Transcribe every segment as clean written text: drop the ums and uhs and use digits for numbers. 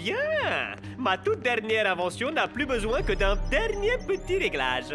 Bien! Ma toute dernière invention n'a plus besoin que d'un dernier petit réglage.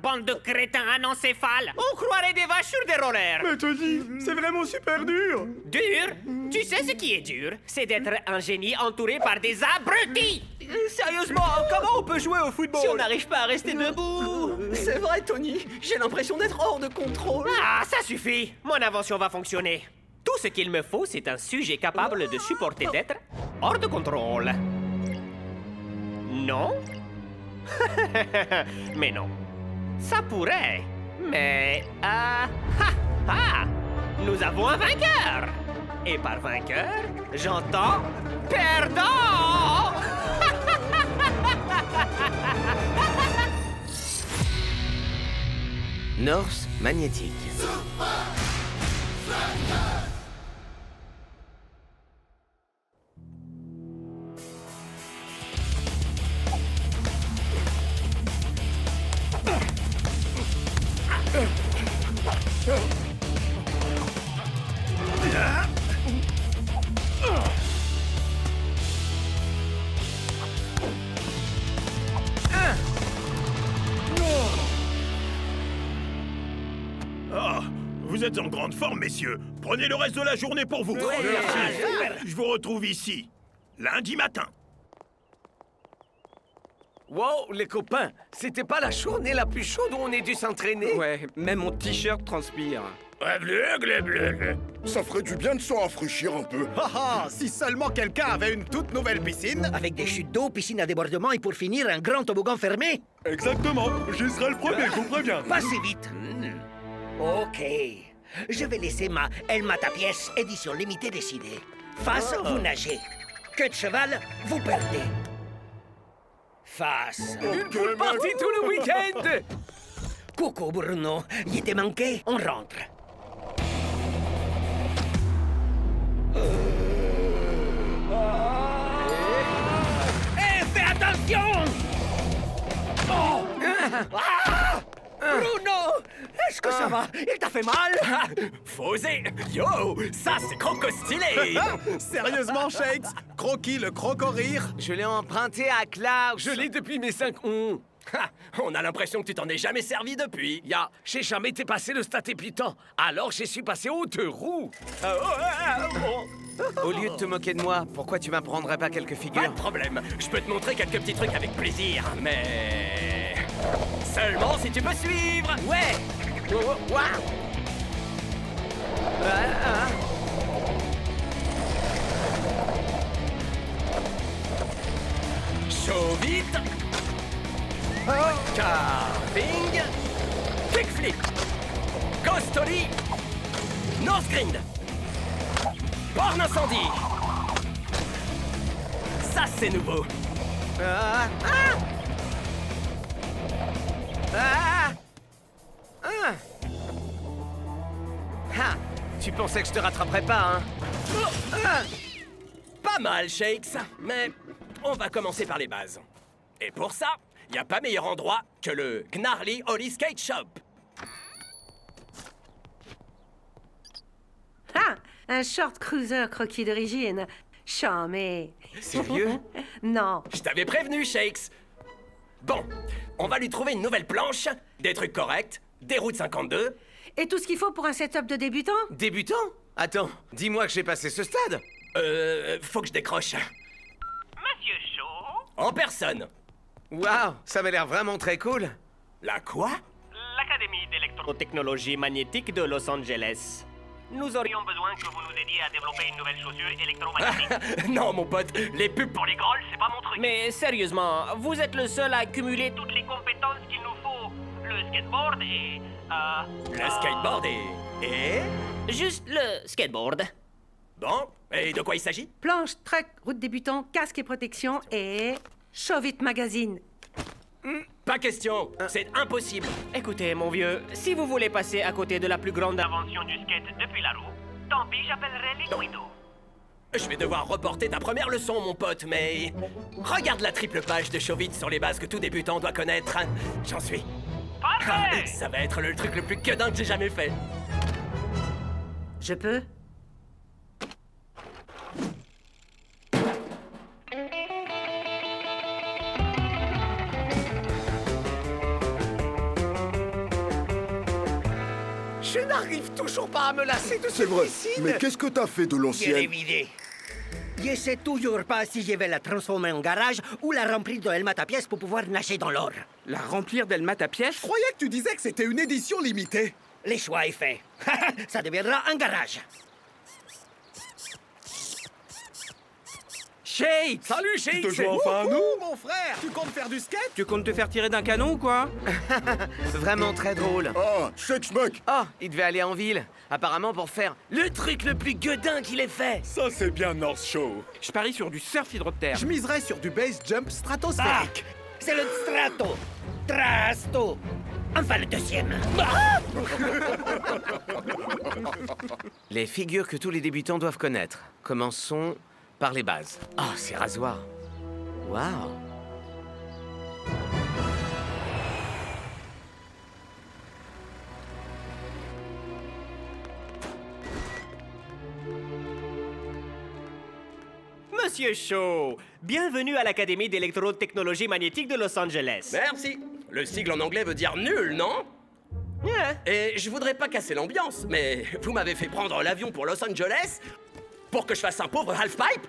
Bande de crétins anencéphales! On croirait des vaches sur des rollers! Mais Tony, c'est vraiment super dur. Dur? Tu sais ce qui est dur? C'est d'être un génie entouré par des abrutis! Sérieusement, comment on peut jouer au football Si on n'arrive pas à rester debout! C'est vrai, Tony. J'ai l'impression d'être hors de contrôle. Ah, ça suffit! Mon invention va fonctionner. Tout ce qu'il me faut, c'est un sujet capable de supporter d'être hors de contrôle. Non? Mais non. Ça pourrait. Mais... Nous avons un vainqueur! Et par vainqueur, j'entends perdant! Norse magnétique. Ah, vous êtes en grande forme, messieurs. Prenez le reste de la journée pour vous. Merci. Je vous retrouve ici, lundi matin. Wow, les copains, c'était pas la journée la plus chaude où on ait dû s'entraîner? Ouais, même mon t-shirt transpire. Ça ferait du bien de se rafraîchir un peu. Ah ah, si seulement quelqu'un avait une toute nouvelle piscine. Avec des chutes d'eau, piscine à débordement et pour finir, un grand toboggan fermé. Exactement. J'y serai le premier, je vous préviens. Pas si vite. Ok. Je vais laisser ma Elle Mata pièce, édition limitée décidée. Face, vous nagez. Queue de cheval, vous perdez. Face. Une poule partie tout le week-end! Coucou, Bruno. Il était manqué, on rentre. Eh, fais attention! Bruno! Est-ce que ça va? Il t'a fait mal? Fosé! Yo! Ça, c'est croco-stylé! Sérieusement, Shakes, Croquis le croco-rire. Je l'ai emprunté à Klaus. Je l'ai depuis mes 5 ans. On a l'impression que tu t'en es jamais servi depuis. J'ai jamais été passé le stat épitant. Alors j'ai su passer aux 2 roues. Au lieu de te moquer de moi, pourquoi tu m'apprendrais pas quelques figures? Pas de problème. Je peux te montrer quelques petits trucs avec plaisir. Mais... seulement si tu peux suivre. Ouais. Chaud vite. Carving. Kickflip. Ghostoli. Northgrind. Borne incendie. Ça, c'est nouveau. Tu pensais que je te rattraperais pas, hein? Pas mal, Shakes. Mais on va commencer par les bases. Et pour ça, y a pas meilleur endroit que le Gnarly Holly Skate Shop. Ah, un short cruiser croquis d'origine. Charmé. Sérieux? Non. Je t'avais prévenu, Shakes. Bon, on va lui trouver une nouvelle planche, des trucs corrects, des routes 52. Et tout ce qu'il faut pour un setup de débutant? Débutant? Attends, dis-moi que j'ai passé ce stade. Faut que je décroche. Monsieur Shaw? En personne. Waouh, ça m'a l'air vraiment très cool. La quoi? L'Académie d'électrotechnologie magnétique de Los Angeles. Nous aurions besoin que vous nous aidiez à développer une nouvelle chaussure électromagnétique. Non, mon pote, les pubs Pour les grolls, c'est pas mon truc. Mais sérieusement, vous êtes le seul à accumuler toutes les compétences qu'il nous faut. Le skateboard et... Le skateboard et... Juste le skateboard. Bon, et de quoi il s'agit? Planche, truck, route débutant, casque et protection et... Chauvet Magazine. Pas question, c'est impossible. Écoutez, mon vieux, si vous voulez passer à côté de la plus grande invention du skate depuis la roue, tant pis, j'appellerai les Guido. Je vais devoir reporter ta première leçon, mon pote, mais... Regarde la triple page de Chauvitte sur les bases que tout débutant doit connaître. J'en suis. Parfait! Ça va être le truc le plus gueudin que j'ai jamais fait. Je peux? Je n'arrive toujours pas à me lasser de C'est ce vrai. piscine. Mais qu'est-ce que t'as fait de Je l'ai l'ancienne? vidé. Je sais toujours pas si je vais la transformer en garage ou la remplir de helmet à pièces pour pouvoir nager dans l'or. La remplir d'Elmat à pièces? Je croyais que tu disais que c'était une édition limitée. Le choix est fait. Ça deviendra un garage. Shake! Salut, Shake! te joins enfin à nous? Mon frère! Tu comptes faire du skate? Tu comptes te faire tirer d'un canon ou quoi? Vraiment très drôle. Ah, Shakes, mec! Oh, il devait aller en ville. Apparemment pour faire le truc le plus gueudin qu'il ait fait. Ça, c'est bien North Show. Je parie sur du surf hydroptère. Je miserais sur du base jump stratosphérique. C'est le strato. Trasto. Enfin le deuxième. Les figures que tous les débutants doivent connaître. Commençons par les bases. Oh, ces rasoirs. Waouh. Monsieur Shaw, bienvenue à l'Académie d'électrotechnologie magnétique de Los Angeles. Merci. Le sigle en anglais veut dire nul, non? Et je voudrais pas casser l'ambiance, mais vous m'avez fait prendre l'avion pour Los Angeles pour que je fasse un pauvre half-pipe?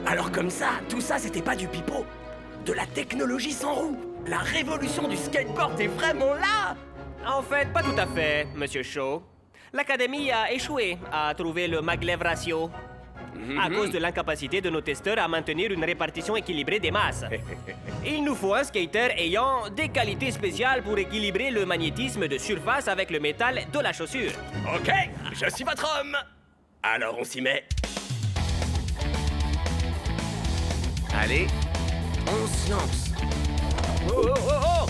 Alors comme ça, tout ça c'était pas du pipeau. De la technologie sans roue. La révolution du skateboard est vraiment là. En fait, pas tout à fait, Monsieur Shaw. L'Académie a échoué à trouver le maglev ratio à cause de l'incapacité de nos testeurs à maintenir une répartition équilibrée des masses. Il nous faut un skater ayant des qualités spéciales pour équilibrer le magnétisme de surface avec le métal de la chaussure. Ok, je suis votre homme. Alors on s'y met. Allez, on se lance. Oh oh oh oh!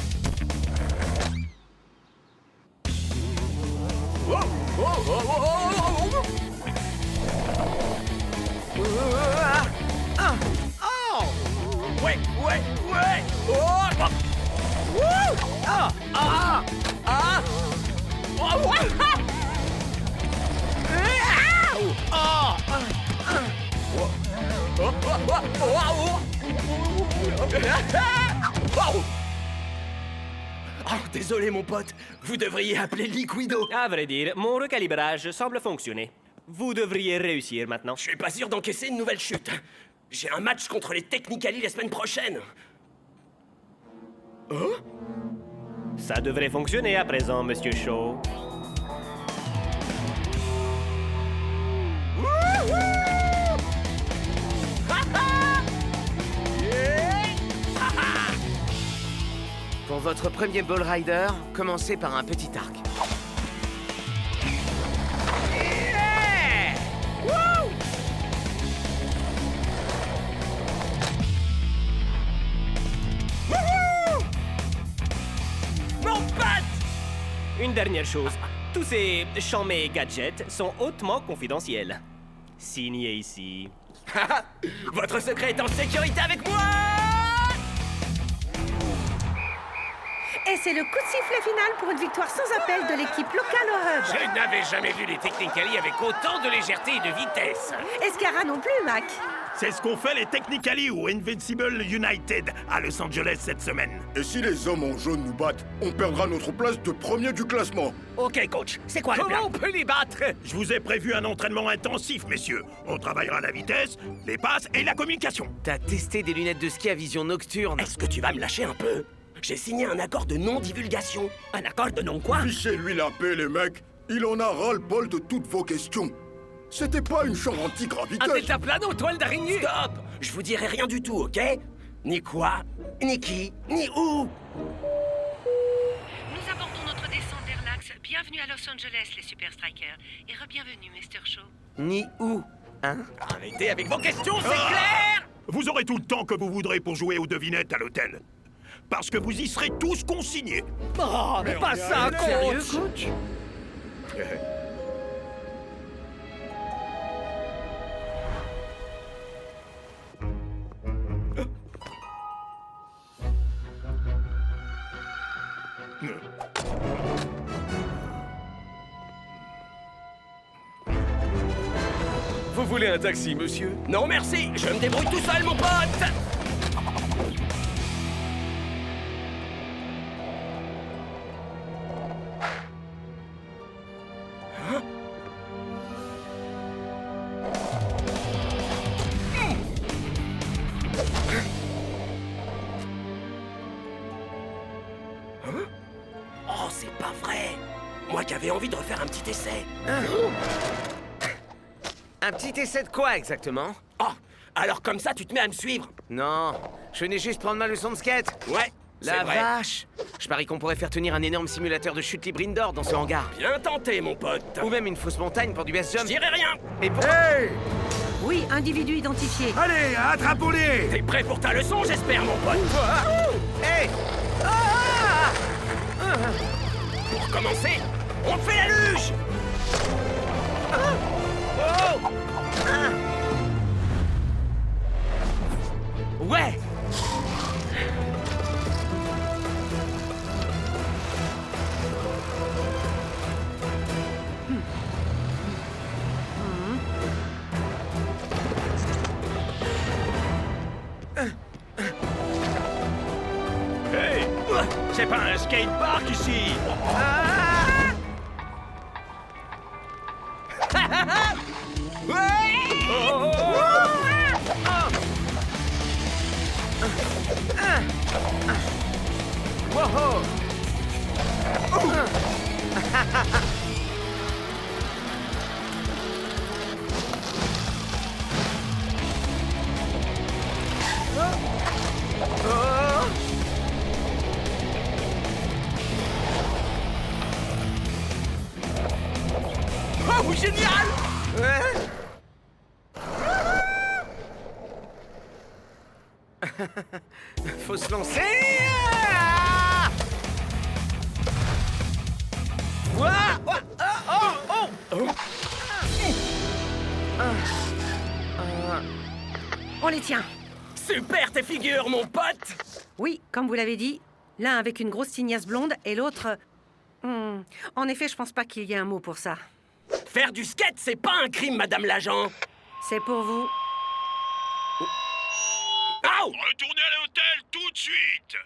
Oh oh oh oh oh oh! Ouais, ouais, ouais! Oh! Wouh! Ah! Ah! Ah! Oh! Ouais! Ah! Oh, désolé mon pote, vous devriez appeler Liquido. À vrai dire, mon recalibrage semble fonctionner. Vous devriez réussir maintenant. Je suis pas sûr d'encaisser une nouvelle chute. J'ai un match contre les Technicali la semaine prochaine. Ça devrait fonctionner à présent, Monsieur Shaw. Pour votre premier ball rider, commencez par un petit arc. Mon pote! Une dernière chose. Tous ces chamés gadgets sont hautement confidentiels. Signé ici. Votre secret est en sécurité avec moi! Et c'est le coup de sifflet final pour une victoire sans appel de l'équipe locale au hub. Je n'avais jamais vu les Technicali avec autant de légèreté et de vitesse. Escara non plus, Mac. C'est ce qu'ont fait les Technicali ou Invincible United à Los Angeles cette semaine. Et si les hommes en jaune nous battent, on perdra notre place de premier du classement. Ok, coach. C'est quoi le Comment plan? on peut les battre? Je vous ai prévu un entraînement intensif, messieurs. On travaillera la vitesse, les passes et la communication. T'as testé des lunettes de ski à vision nocturne. Est-ce que tu vas me lâcher un peu? J'ai signé un accord de non-divulgation. Un accord de non quoi? Fichez-lui la paix, les mecs. Il en a ras-le-bol de toutes vos questions. C'était pas une chambre Un anti-graviteuse. deltaplane aux toiles d'araignée. Stop! Je vous dirai rien du tout, ok? Ni quoi, ni qui, ni où. Nous abordons notre descente vers l'axe. Bienvenue à Los Angeles, les Super Strikers. Et re-bienvenue, Mr. Shaw. Ni où, hein? Arrêtez avec vos questions, c'est clair! Vous aurez tout le temps que vous voudrez pour jouer aux devinettes à l'hôtel. parce que vous y serez tous consignés. Oh, pas ça, coach. Vous voulez un taxi, monsieur? Non, merci. Je me débrouille tout seul, mon pote. Oh, c'est pas vrai. Moi qui avais envie de refaire un petit essai. Un petit essai de quoi exactement? Oh, alors comme ça, tu te mets à me suivre. Non, je venais juste prendre ma leçon de skate. Ouais, La c'est vrai. vache! Je parie qu'on pourrait faire tenir un énorme simulateur de chute libre indoor dans ce hangar. Bien tenté, mon pote. Ou même une fausse montagne pour du best Je jump. dirais rien. Et pour... Hey! Oui, individu identifié. Allez, attrapons-les! T'es prêt pour ta leçon, j'espère, mon pote. Hey! Pour commencer, on fait la luge. Ouais! Hey! C'est pas un skatepark ici! Wow! Oh, génial. Faut se lancer! On les tient. Super tes figures, mon pote. Oui, comme vous l'avez dit, l'un avec une grosse tignasse blonde et l'autre... En effet, je pense pas qu'il y ait un mot pour ça. Faire du skate, c'est pas un crime, madame l'agent. C'est pour vous. Au! Retournez à l'hôtel tout de suite!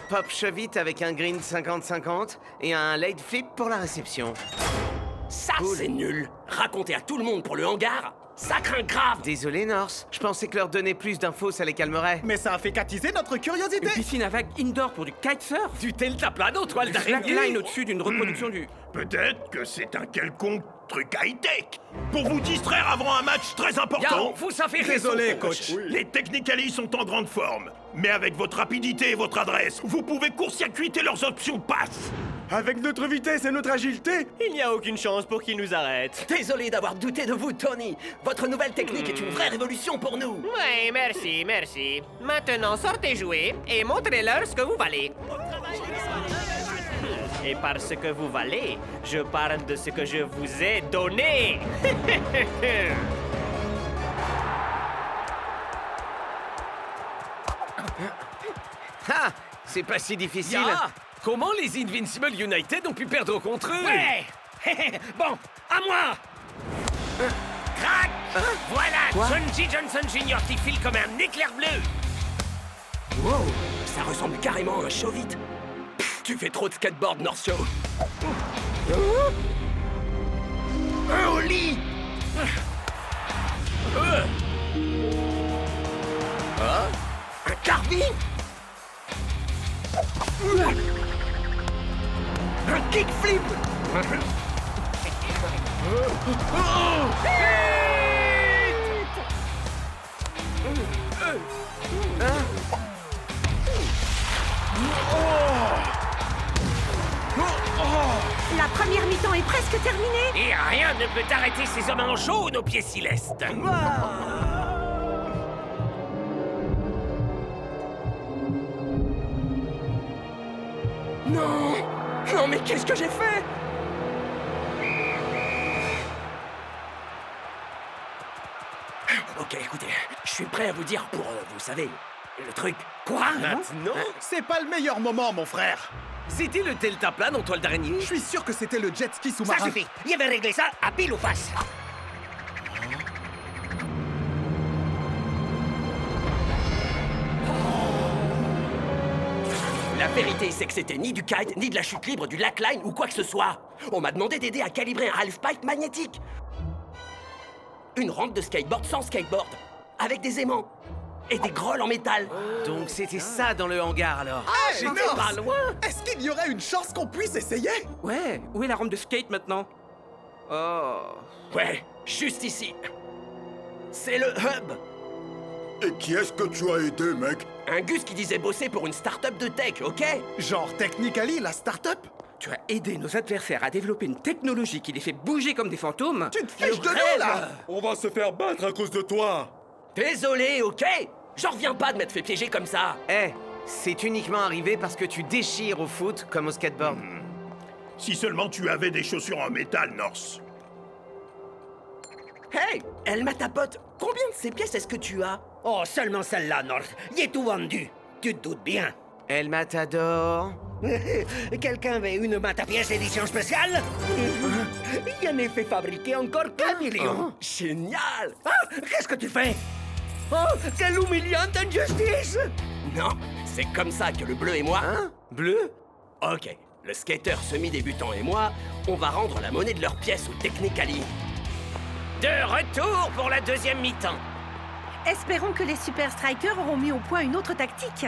Pop chevite avec un green 50-50 et un late flip pour la réception. Ça, c'est nul. Raconter à tout le monde pour le hangar, ça craint grave. Désolé, Norse. Je pensais que leur donner plus d'infos, ça les calmerait. Mais ça a fait qu'attiser notre curiosité! Une piscine à vagues indoor pour du kitesurf. Du deltaplano, toile d'araignée. Slackline au-dessus d'une reproduction du... Peut-être que c'est un quelconque truc high-tech pour vous distraire avant un match très important. Vous, ça fait Désolé, raison, coach. Les Technicali sont en grande forme, mais avec votre rapidité et votre adresse, vous pouvez court-circuiter leurs options passe. Avec notre vitesse et notre agilité, Il n'y a aucune chance pour qu'ils nous arrêtent. Désolé d'avoir douté de vous, Tony. Votre nouvelle technique est une vraie révolution pour nous. Oui, merci, merci. Maintenant, sortez jouer et montrez-leur ce que vous valez. Et parce que vous valez, je parle de ce que je vous ai donné. Ah! C'est pas si difficile. Comment les Invincible United ont pu perdre contre eux? Ouais. Bon, à moi. Crac! Voilà, Sonji Johnson Jr. qui file comme un éclair bleu. Wow, ça ressemble carrément à un show-vite. Tu fais trop de skateboard, North Show. Un au lit. Un carving? Un kickflip. La première mi-temps est presque presque terminé. Et rien ne peut arrêter ces hommes en jaune aux pieds célestes. Non! Non, mais qu'est-ce que j'ai fait? Ok, écoutez, je suis prêt à vous dire pour, vous savez, le truc. Quoi? Maintenant? C'est pas le meilleur moment, mon frère. C'était le deltaplane en toile d'araignée? Je suis sûr que c'était le jet ski Ça sous-marin. suffit. Il avait réglé ça à pile ou face. La vérité, c'est que c'était ni du kite, ni de la chute libre, du lackline ou quoi que ce soit. On m'a demandé d'aider à calibrer un half-pipe magnétique. Une rampe de skateboard sans skateboard, avec des aimants et des grolles en métal. Donc c'était ça dans le hangar alors. J'étais pas loin. Est-ce qu'il y aurait une chance qu'on puisse essayer? Ouais, où est la rampe de skate maintenant? Oh. Ouais, juste ici. C'est le hub. Et qui est-ce que tu as aidé, mec? Un Gus qui disait bosser pour une start-up de tech, ok? Genre Technically, la start-up? Tu as aidé nos adversaires à développer une technologie qui les fait bouger comme des fantômes. Tu te fiches de rêve. nous, là! On va se faire battre à cause de toi! Désolé, ok? J'en reviens pas de m'être fait piéger comme ça. Eh, c'est uniquement arrivé parce que tu déchires au foot comme au skateboard. Si seulement tu avais des chaussures en métal, Norse. Hey, elle m'a ta pote. Combien de ces pièces est-ce que tu as? Oh, seulement celle-là, North. Il est tout vendu. Tu te doutes bien. Elle t'adore. Quelqu'un avait une matapièce édition spéciale? Il en est fait fabriquer encore 4 millions. Génial! Ah, qu'est-ce que tu fais? Oh, quelle humiliante injustice! Non, c'est comme ça que le bleu et moi... Hein? Bleu? Ok, le skater semi-débutant et moi, on va rendre la monnaie de leurs pièces au Technically. De retour pour la deuxième mi-temps. Espérons que les Super Strikers auront mis au point une autre tactique.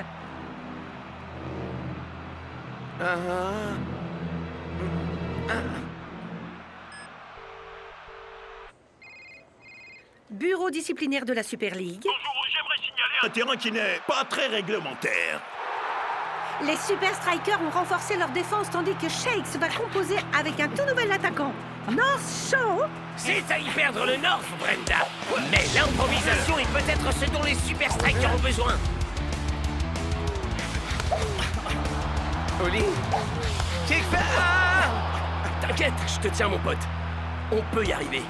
Bureau disciplinaire de la Super League. J'aimerais signaler un terrain qui n'est pas très réglementaire. Les Super Strikers ont renforcé leur défense tandis que Shakes va composer avec un tout nouvel attaquant, North Shaw. C'est à y perdre le North, Brenda. Mais l'improvisation est peut-être ce dont les Super Strikers ont besoin. Oli? T'inquiète, je te tiens, mon pote. On peut y arriver.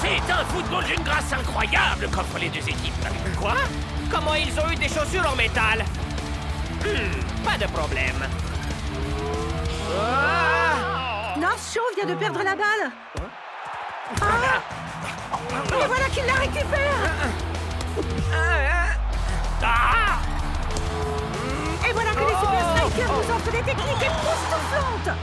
C'est un football d'une grâce incroyable qu'offrent les deux équipes. Quoi? Comment ils ont eu des chaussures en métal? Pas de problème. North Shaw vient de perdre la balle. Ah! Et voilà qu'il la récupère. Et voilà que les Super Strikers nous offrent des techniques époustouflantes.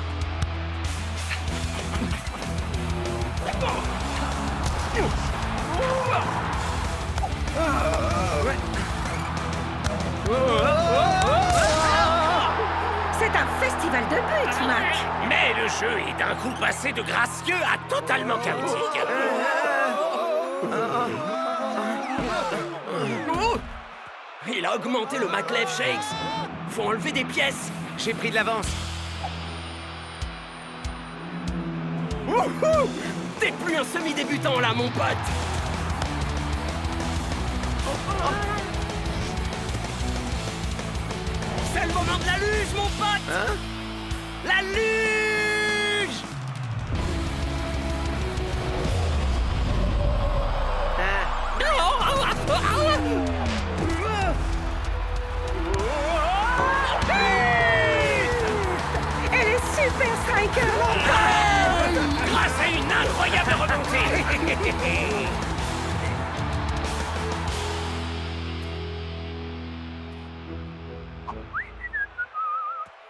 C'est un festival de buts, Mac. Mais le jeu est d'un coup passé de gracieux à totalement chaotique. Il a augmenté le Maglev Shakes. Faut enlever des pièces. J'ai pris de l'avance. Wouhou! T'es plus un semi-débutant là, mon pote. C'est le moment de la luge, mon pote. Hein? La luge! Et les Super Strikers l'emportent. Grâce à une incroyable remontée.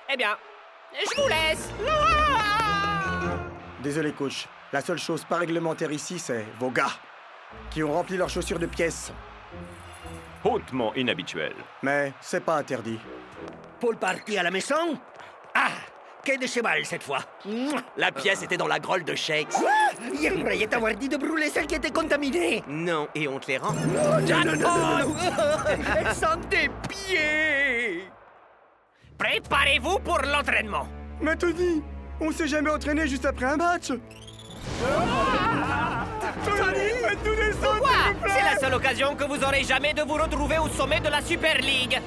Eh bien, je vous laisse. Désolé, coach. La seule chose pas réglementaire ici, c'est vos gars, qui ont rempli leurs chaussures de pièces. Hautement inhabituel. Mais c'est pas interdit. Pour le party à la maison? Ah, quai de cheval cette fois. La pièce était dans la grolle de Shakes. Il croyait t'avoir dit de brûler celle qui était contaminée. Non, et on te les rend. Elle sent des pieds. Préparez-vous pour l'entraînement. Mais Tony, on s'est jamais entraîné juste après un match. Tony, faites-nous descendre, Quoi? s'il vous plaît. C'est la seule occasion que vous aurez jamais de vous retrouver au sommet de la Super League.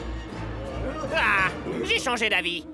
Ah, j'ai changé d'avis.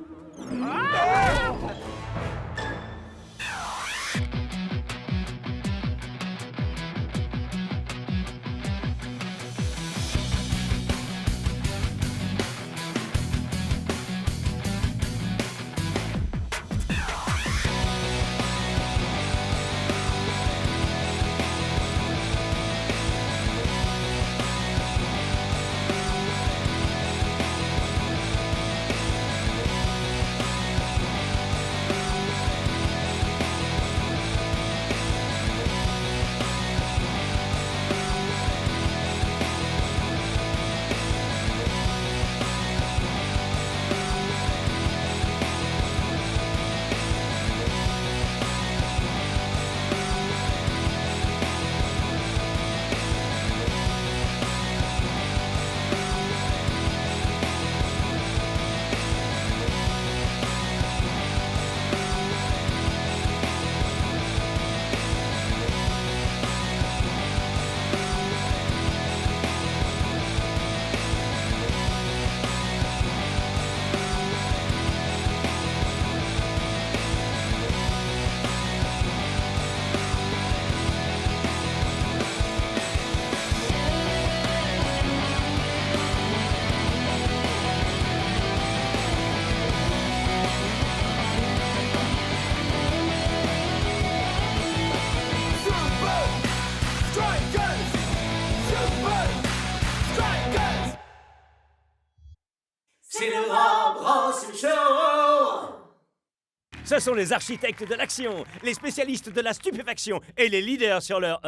Ce sont les architectes de l'action, les spécialistes de la stupéfaction et les leaders sur leur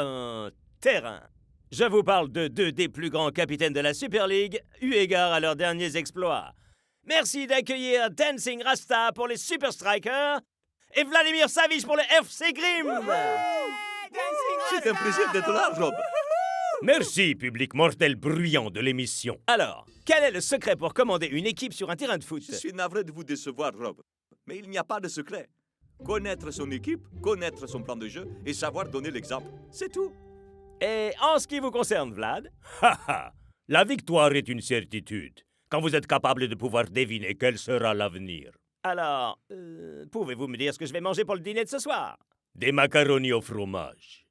terrain. Je vous parle de 2 des plus grands capitaines de la Super League, eu égard à leurs derniers exploits. Merci d'accueillir Dancing Rasta pour les Super Strikers et Vladimir Savic pour le FC Grimm. C'est un plaisir d'être là, Rob. Merci, public mortel bruyant de l'émission. Alors, quel est le secret pour commander une équipe sur un terrain de foot? Je suis navré de vous décevoir, Rob. Mais il n'y a pas de secret. Connaître son équipe, connaître son plan de jeu et savoir donner l'exemple. C'est tout. Et en ce qui vous concerne, Vlad, la victoire est une certitude, quand vous êtes capable de pouvoir deviner quel sera l'avenir. Alors, pouvez-vous me dire ce que je vais manger pour le dîner de ce soir? Des macaronis au fromage.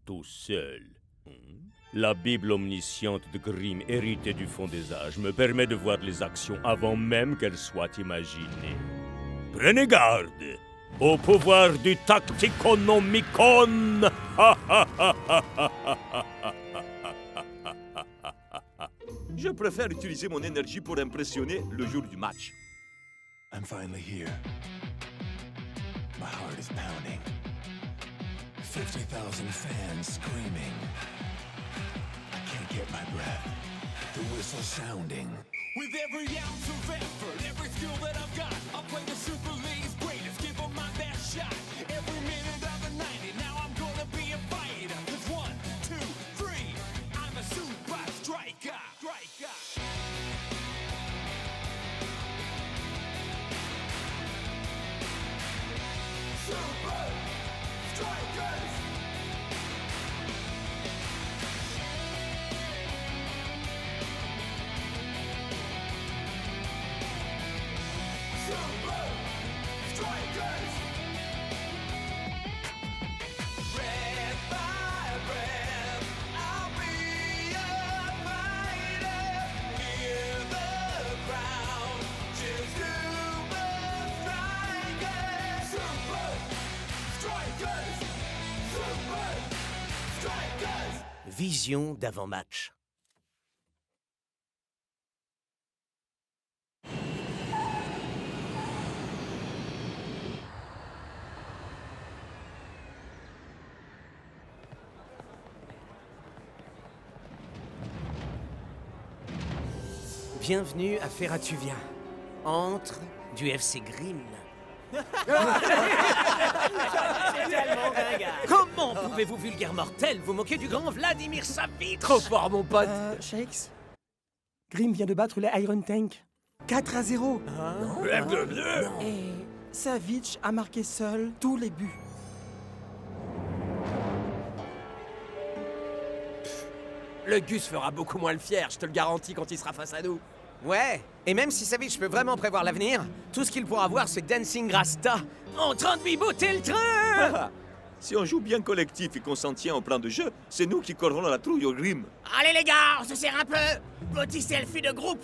Tout seul. La Bible omnisciente de Grimm, héritée du fond des âges, me permet de voir les actions avant même qu'elles soient imaginées. Prenez garde au pouvoir du Tacticonomicon. Je préfère utiliser mon énergie pour impressionner le jour du match. I'm finally here. My heart is pounding. 50,000 fans screaming. I can't get my breath. The whistle sounding. With every ounce of effort, every skill that I've got, I'll play the Super League's greatest, give them my best shot. Every minute of the 90, now I'm gonna be a fighter. 'Cause 1, 2, 3, I'm a super striker. Super Strikers! Super Strikers! Red by red, I'll be a fighter. Hear the crowd, cheer Super Strikers! Super Strikers! Super Strikers! Vision d'avant-match. Bienvenue à Ferratuvia, antre du FC Grimm. Comment pouvez-vous, vulgaire mortel, vous moquer du grand Vladimir Savitch? Trop fort, mon pote. Shakes, Grimm vient de battre les Iron Tank. 4-0. Et Savitch a marqué seul tous les buts. Le Gus fera beaucoup moins le fier, je te le garantis, quand il sera face à nous. Ouais, et même si Savitch peut vraiment prévoir l'avenir, tout ce qu'il pourra voir, c'est Dancing Rasta en train de biboter le train. Si on joue bien collectif et qu'on s'en tient au plan de jeu, c'est nous qui corrons la trouille au Grimm. Allez les gars, on se serre un peu. Petit selfie de groupe.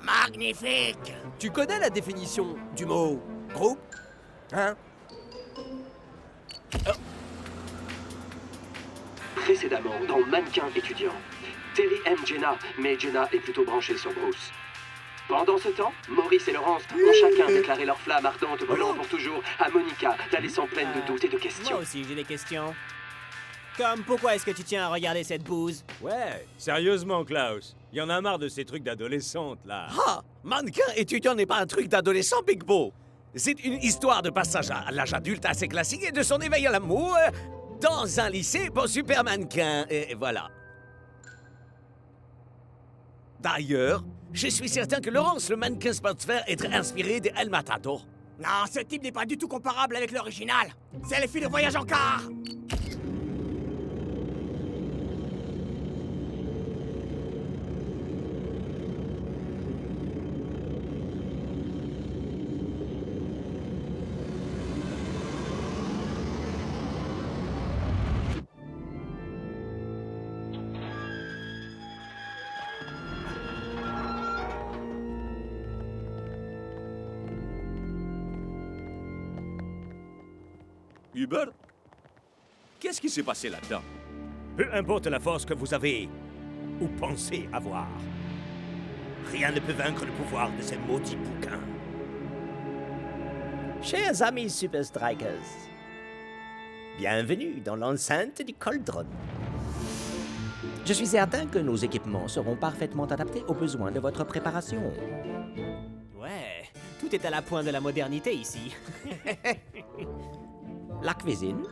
Magnifique. Tu connais la définition du mot groupe? Hein? Précédemment, dans Mannequin étudiant, Terry aime Jenna, mais Jenna est plutôt branchée sur Bruce. Pendant ce temps, Maurice et Laurence ont chacun déclaré leur flamme ardente brûlant pour toujours à Monica, la laissant pleine de doutes et de questions. Moi aussi, j'ai des questions. Comme pourquoi est-ce que tu tiens à regarder cette bouse? Ouais, sérieusement, Klaus. Il y en a marre de ces trucs d'adolescente, là. Ah, Mannequin étudiant n'est pas un truc d'adolescent, Big Bo. C'est une histoire de passage à l'âge adulte assez classique et de son éveil à l'amour dans un lycée pour super mannequin. Et voilà. D'ailleurs, je suis certain que Laurence, le mannequin sportif, est inspiré de El Matador. Non, ce type n'est pas du tout comparable avec l'original. C'est les filles de voyage en car. Hubert? Qu'est-ce qui s'est passé là-dedans? Peu importe la force que vous avez ou pensez avoir, rien ne peut vaincre le pouvoir de ces maudits bouquins. Chers amis Super Strikers, bienvenue dans l'enceinte du Cauldron. Je suis certain que nos équipements seront parfaitement adaptés aux besoins de votre préparation. Ouais, tout est à la pointe de la modernité ici. La cuisine,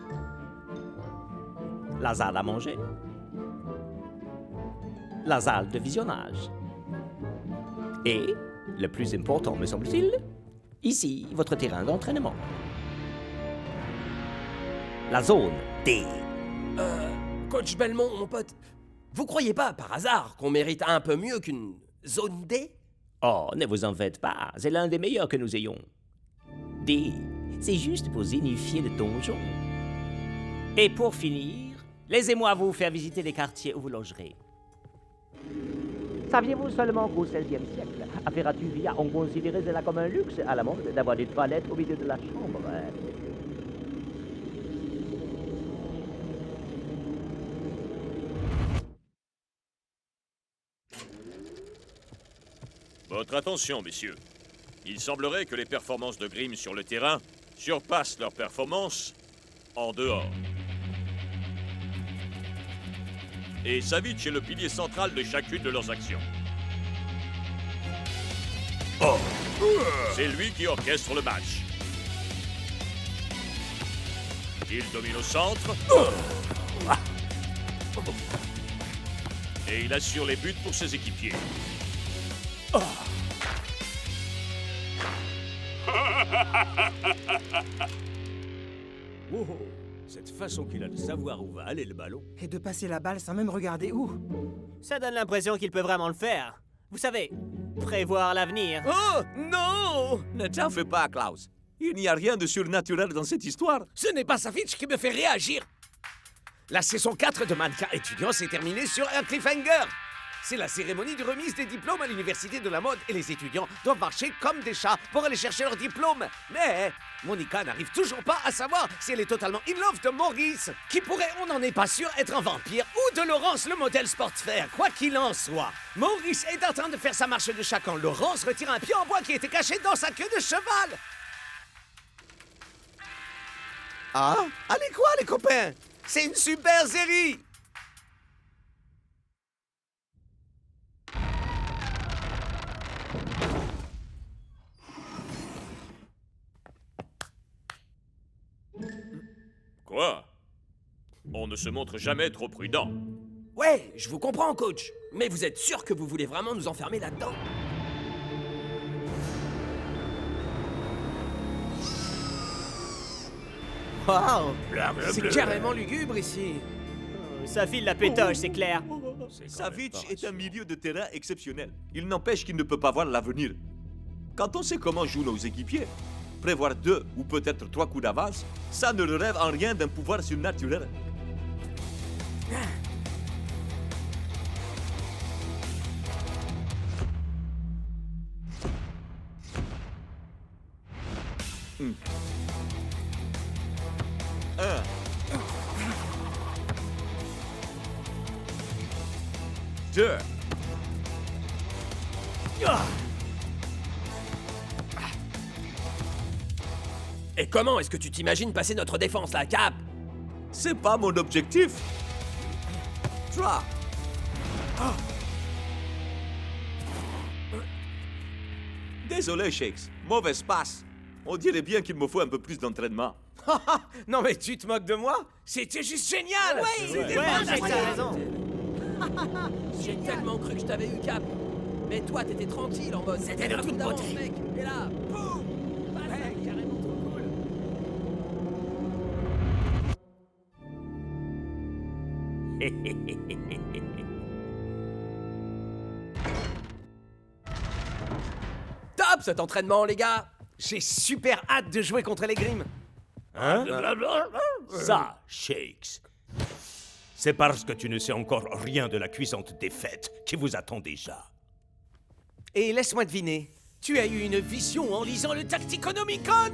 la salle à manger, la salle de visionnage. Et, le plus important me semble-t-il, ici, votre terrain d'entraînement. La zone D. Coach Belmont, mon pote, vous croyez pas, par hasard, qu'on mérite un peu mieux qu'une zone D? Oh, ne vous en faites pas, c'est l'un des meilleurs que nous ayons. D, c'est juste pour zénifier le donjon. Et pour finir, laissez-moi vous faire visiter les quartiers où vous logerez. Saviez-vous seulement qu'au XVIe siècle, à Ferratuvia, on considérait cela comme un luxe à la mode d'avoir des toilettes au milieu de la chambre? Votre attention, messieurs. Il semblerait que les performances de Grimm sur le terrain surpassent leurs performances en dehors. Et Savitch est le pilier central de chacune de leurs actions. Oh. C'est lui qui orchestre le match. Il domine au centre. Et il assure les buts pour ses équipiers. Wow, cette façon qu'il a de savoir où va aller le ballon. Et de passer la balle sans même regarder où. Ça donne l'impression qu'il peut vraiment le faire. Vous savez, prévoir l'avenir. Oh, non! Ne t'en fais pas, Klaus. Il n'y a rien de surnaturel dans cette histoire. Ce n'est pas Savitch qui me fait réagir. La saison 4 de Mannequin étudiant s'est terminée sur un cliffhanger. C'est la cérémonie de remise des diplômes à l'université de la mode et les étudiants doivent marcher comme des chats pour aller chercher leur diplôme. Mais Monica n'arrive toujours pas à savoir si elle est totalement in love de Maurice, qui pourrait, on n'en est pas sûr, être un vampire, ou de Laurence, le modèle sportif. Quoi qu'il en soit, Maurice est en train de faire sa marche de chat quand Laurence retire un pied en bois qui était caché dans sa queue de cheval. Ah, allez quoi les copains? C'est une super série! Quoi? On ne se montre jamais trop prudent. Ouais, je vous comprends, coach. Mais vous êtes sûr que vous voulez vraiment nous enfermer là-dedans? Waouh! C'est carrément lugubre ici. Ça file la pétoche, c'est clair. Savitch est un milieu de terrain exceptionnel. Il n'empêche qu'il ne peut pas voir l'avenir. Quand on sait comment jouent nos équipiers, prévoir 2 ou peut-être 3 coups d'avance, ça ne relève en rien d'un pouvoir surnaturel. Hmm. 1. 2. Et comment est-ce que tu t'imagines passer notre défense, là, Cap? C'est pas mon objectif. 3. Désolé, Shakes. Mauvaise passe. On dirait bien qu'il me faut un peu plus d'entraînement. Non mais tu te moques de moi? C'était juste génial! T'as raison. J'ai tellement cru que je t'avais eu, Cap. Mais toi, t'étais tranquille en mode. C'était de toute beauté, mec. Et là, boum! Ouais, carrément trop cool. Top cet entraînement, les gars. J'ai super hâte de jouer contre les Grimm. Hein? Ça, Shakes, c'est parce que tu ne sais encore rien de la cuisante défaite qui vous attend déjà. Et laisse-moi deviner, tu as eu une vision en lisant le Tacticonomicon.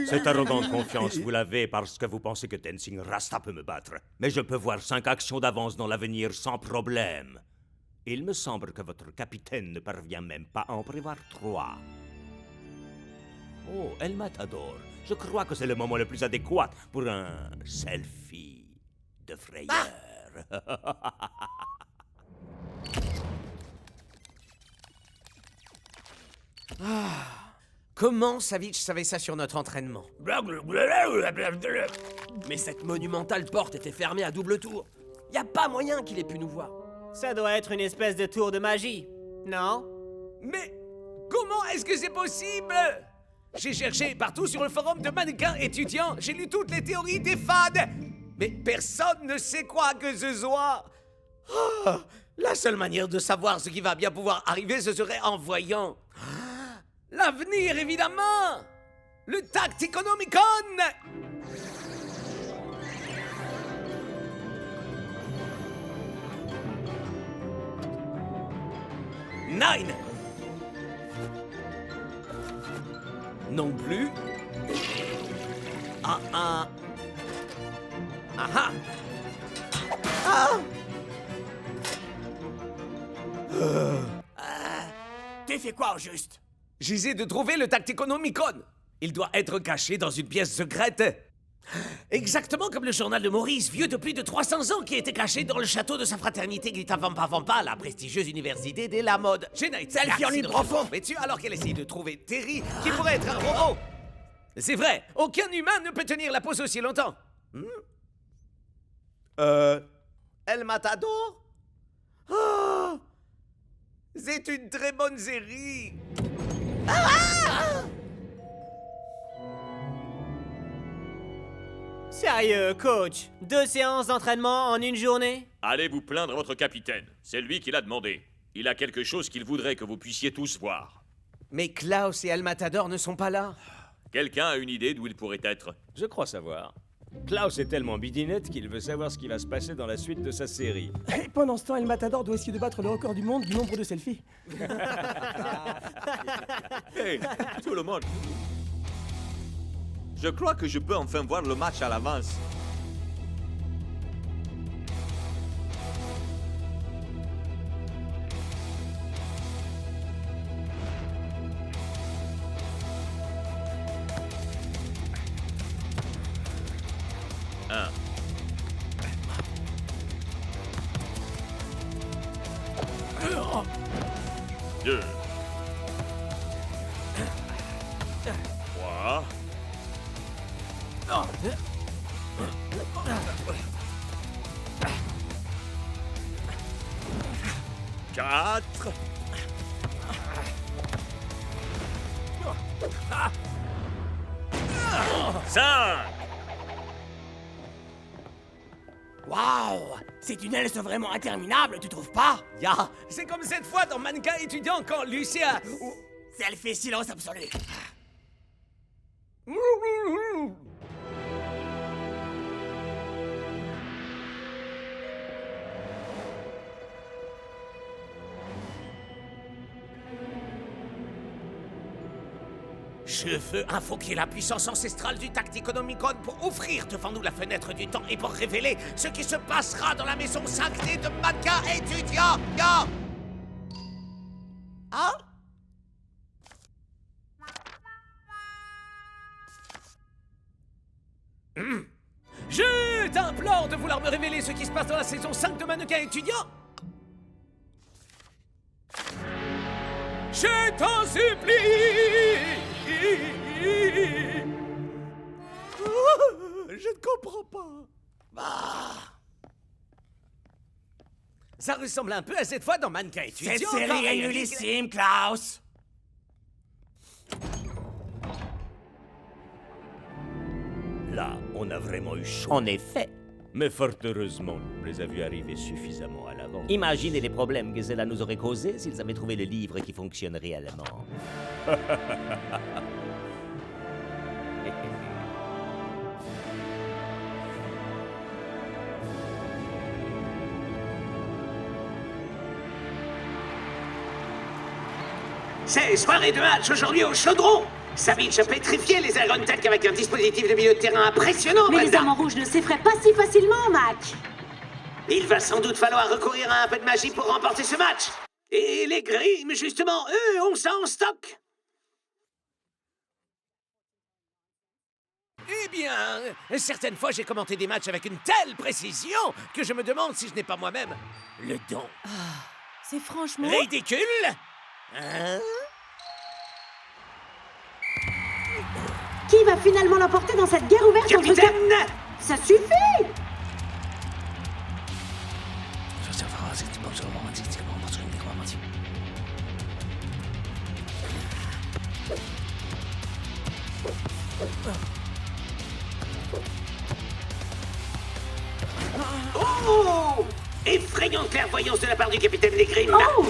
Cette arrogante confiance, vous l'avez parce que vous pensez que Tenzing Rasta peut me battre. Mais je peux voir 5 actions d'avance dans l'avenir sans problème. Il me semble que votre capitaine ne parvient même pas à en prévoir 3. Oh, El Matador, je crois que c'est le moment le plus adéquat pour un selfie de frayeur. Comment Savitch savait ça sur notre entraînement? Mais cette monumentale porte était fermée à double tour. Y a pas moyen qu'il ait pu nous voir. Ça doit être une espèce de tour de magie, non? Mais comment est-ce que c'est possible? J'ai cherché partout sur le forum de mannequins étudiants, j'ai lu toutes les théories des fades, mais personne ne sait quoi que ce soit. Oh, la seule manière de savoir ce qui va bien pouvoir arriver, ce serait en voyant l'avenir, évidemment. Le Tacticonomicon. Nine. Non plus. Ah. T'as fait quoi au juste? J'essaie de trouver le Tacticonomicon. Il doit être caché dans une pièce secrète. Exactement comme le journal de Maurice, vieux de plus de 300 ans, qui était caché dans le château de sa fraternité Glita Vampa Vampa, la prestigieuse université de la mode. Jenna est selfie en ligne profond. Mais tu, alors qu'elle essaye de trouver Terry, qui pourrait être un robot. C'est vrai, aucun humain ne peut tenir la pose aussi longtemps. El Matador? Oh, c'est une très bonne série. Sérieux, coach? 2 séances d'entraînement en une journée? Allez vous plaindre à votre capitaine. C'est lui qui l'a demandé. Il a quelque chose qu'il voudrait que vous puissiez tous voir. Mais Klaus et El Matador ne sont pas là. Quelqu'un a une idée d'où il pourrait être? Je crois savoir. Klaus est tellement bidinette qu'il veut savoir ce qui va se passer dans la suite de sa série. Et pendant ce temps, El Matador doit essayer de battre le record du monde du nombre de selfies. Hey, tout le monde. Je crois que je peux enfin voir le match à l'avance. Un. 2. 3. 4. 5. Waouh! Ces tunnels sont vraiment interminables, tu trouves pas? Ya, c'est comme cette fois dans Mannequin étudiant quand Lucia... Ça le fait silence absolu. Je veux invoquer la puissance ancestrale du Tacticonomicon pour ouvrir devant nous la fenêtre du temps et pour révéler ce qui se passera dans la maison sacrée de Mannequin étudiant. Ya! Hein? Je t'implore de vouloir me révéler ce qui se passe dans la saison 5 de Mannequin étudiant. Je t'en supplie. Je ne comprends pas. Ça ressemble un peu à cette fois dans Mannequin étudiant. Cette série est nullissime, Klaus. Là, on a vraiment eu chaud. En effet. Mais fort heureusement, on les a vus arriver suffisamment à l'avance. Imaginez les problèmes que cela nous aurait causés s'ils avaient trouvé le livre qui fonctionne réellement. C'est soirée de match aujourd'hui au Chaudron. Savic a pétrifié les Iron Tech avec un dispositif de milieu de terrain impressionnant, Mais les Brenda. Amants Rouges ne s'effraient pas si facilement, Mac. Il va sans doute falloir recourir à un peu de magie pour remporter ce match. Et les Grimm, justement, eux, ont ça en stock. Eh bien, certaines fois j'ai commenté des matchs avec une telle précision que je me demande si je n'ai pas moi-même le don. C'est franchement... Ridicule. Hein? Qui va finalement l'emporter dans cette guerre ouverte entre... Capitaine! Ça suffit! Oh! Effrayante clairvoyance de la part du capitaine des Grimm. Oh!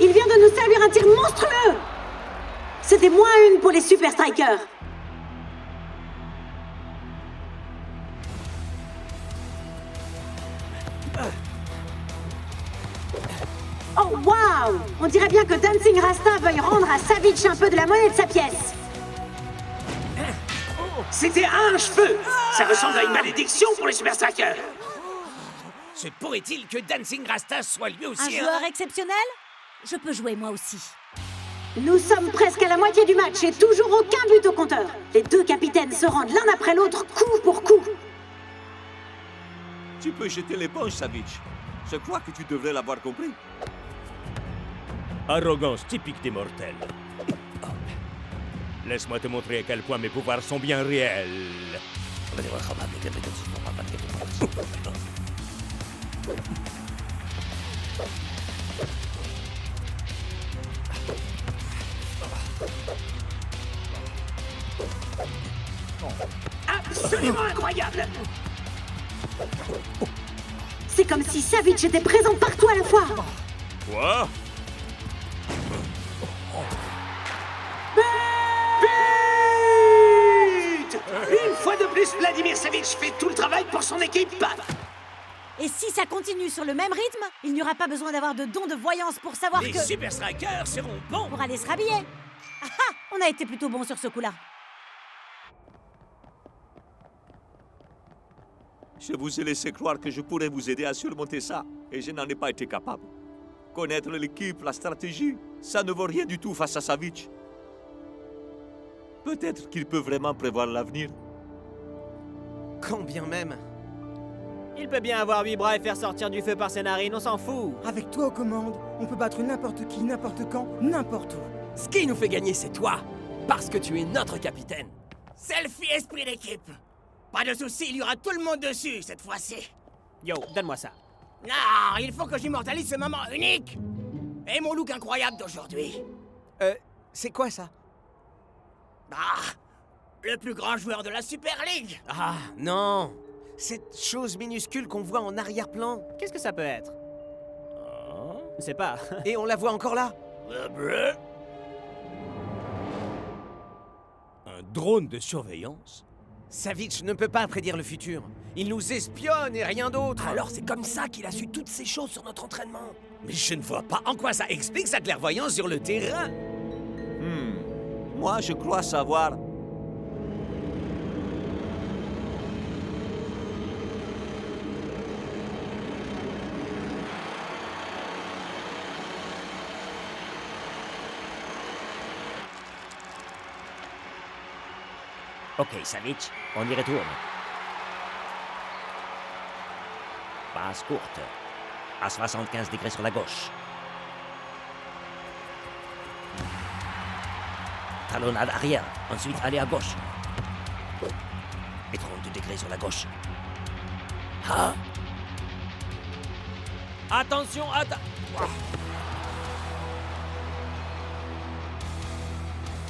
Il vient de nous servir un tir monstrueux! C'était -1 pour les Super Strikers. Oh waouh! On dirait bien que Dancing Rasta veuille rendre à Savage un peu de la monnaie de sa pièce. C'était un cheveu. Ça ressemble à une malédiction pour les Super Strikers. Se pourrait-il que Dancing Rasta soit lui aussi Un joueur exceptionnel? Je peux jouer moi aussi. Nous sommes presque à la moitié du match et toujours aucun but au compteur. Les deux capitaines se rendent l'un après l'autre, coup pour coup. Tu peux jeter l'éponge, Savic. Je crois que tu devrais l'avoir compris. Arrogance typique des mortels. Laisse-moi te montrer à quel point mes pouvoirs sont bien réels. Absolument incroyable. C'est comme si Savage était présent partout à la fois. Quoi? But! Une fois de plus, Vladimir Savic fait tout le travail pour son équipe. Et si ça continue sur le même rythme, il n'y aura pas besoin d'avoir de don de voyance pour savoir Les que... Super Strikers seront bons Pour aller se rhabiller. Ah ah! On a été plutôt bons sur ce coup-là. Je vous ai laissé croire que je pourrais vous aider à surmonter ça, et je n'en ai pas été capable. Connaître l'équipe, la stratégie, ça ne vaut rien du tout face à Savic. Peut-être qu'il peut vraiment prévoir l'avenir. Quand bien même. Il peut bien avoir 8 bras et faire sortir du feu par ses narines, on s'en fout. Avec toi aux commandes, on peut battre n'importe qui, n'importe quand, n'importe où. Ce qui nous fait gagner, c'est toi. Parce que tu es notre capitaine. Selfie esprit d'équipe. Pas de soucis, il y aura tout le monde dessus cette fois-ci. Yo, donne-moi ça. Non, il faut que j'immortalise ce moment unique. Et mon look incroyable d'aujourd'hui? C'est quoi ça? Ah, le plus grand joueur de la Super League! Ah, non! Cette chose minuscule qu'on voit en arrière-plan. Qu'est-ce que ça peut être? Je sais pas. Et on la voit encore là? Un drone de surveillance? Savitch ne peut pas prédire le futur. Il nous espionne et rien d'autre. Alors c'est comme ça qu'il a su toutes ces choses sur notre entraînement. Mais je ne vois pas en quoi ça explique sa clairvoyance sur le terrain. Moi, je crois savoir. Ok, Savitch, on y retourne. Passe courte. À 75 degrés sur la gauche. Talonnade arrière. Ensuite, allez à gauche. Et 32 degrés sur la gauche. Ah! Attention,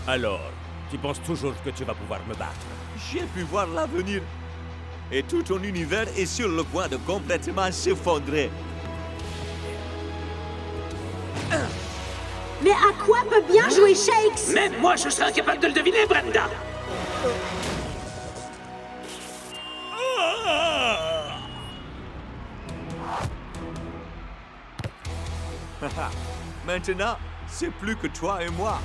Alors, tu penses toujours que tu vas pouvoir me battre? J'ai pu voir l'avenir. Et tout ton univers est sur le point de complètement s'effondrer. Mais à quoi peut bien jouer Shakes? Même moi, je serais incapable de le deviner, Brenda. Maintenant, c'est plus que toi et moi.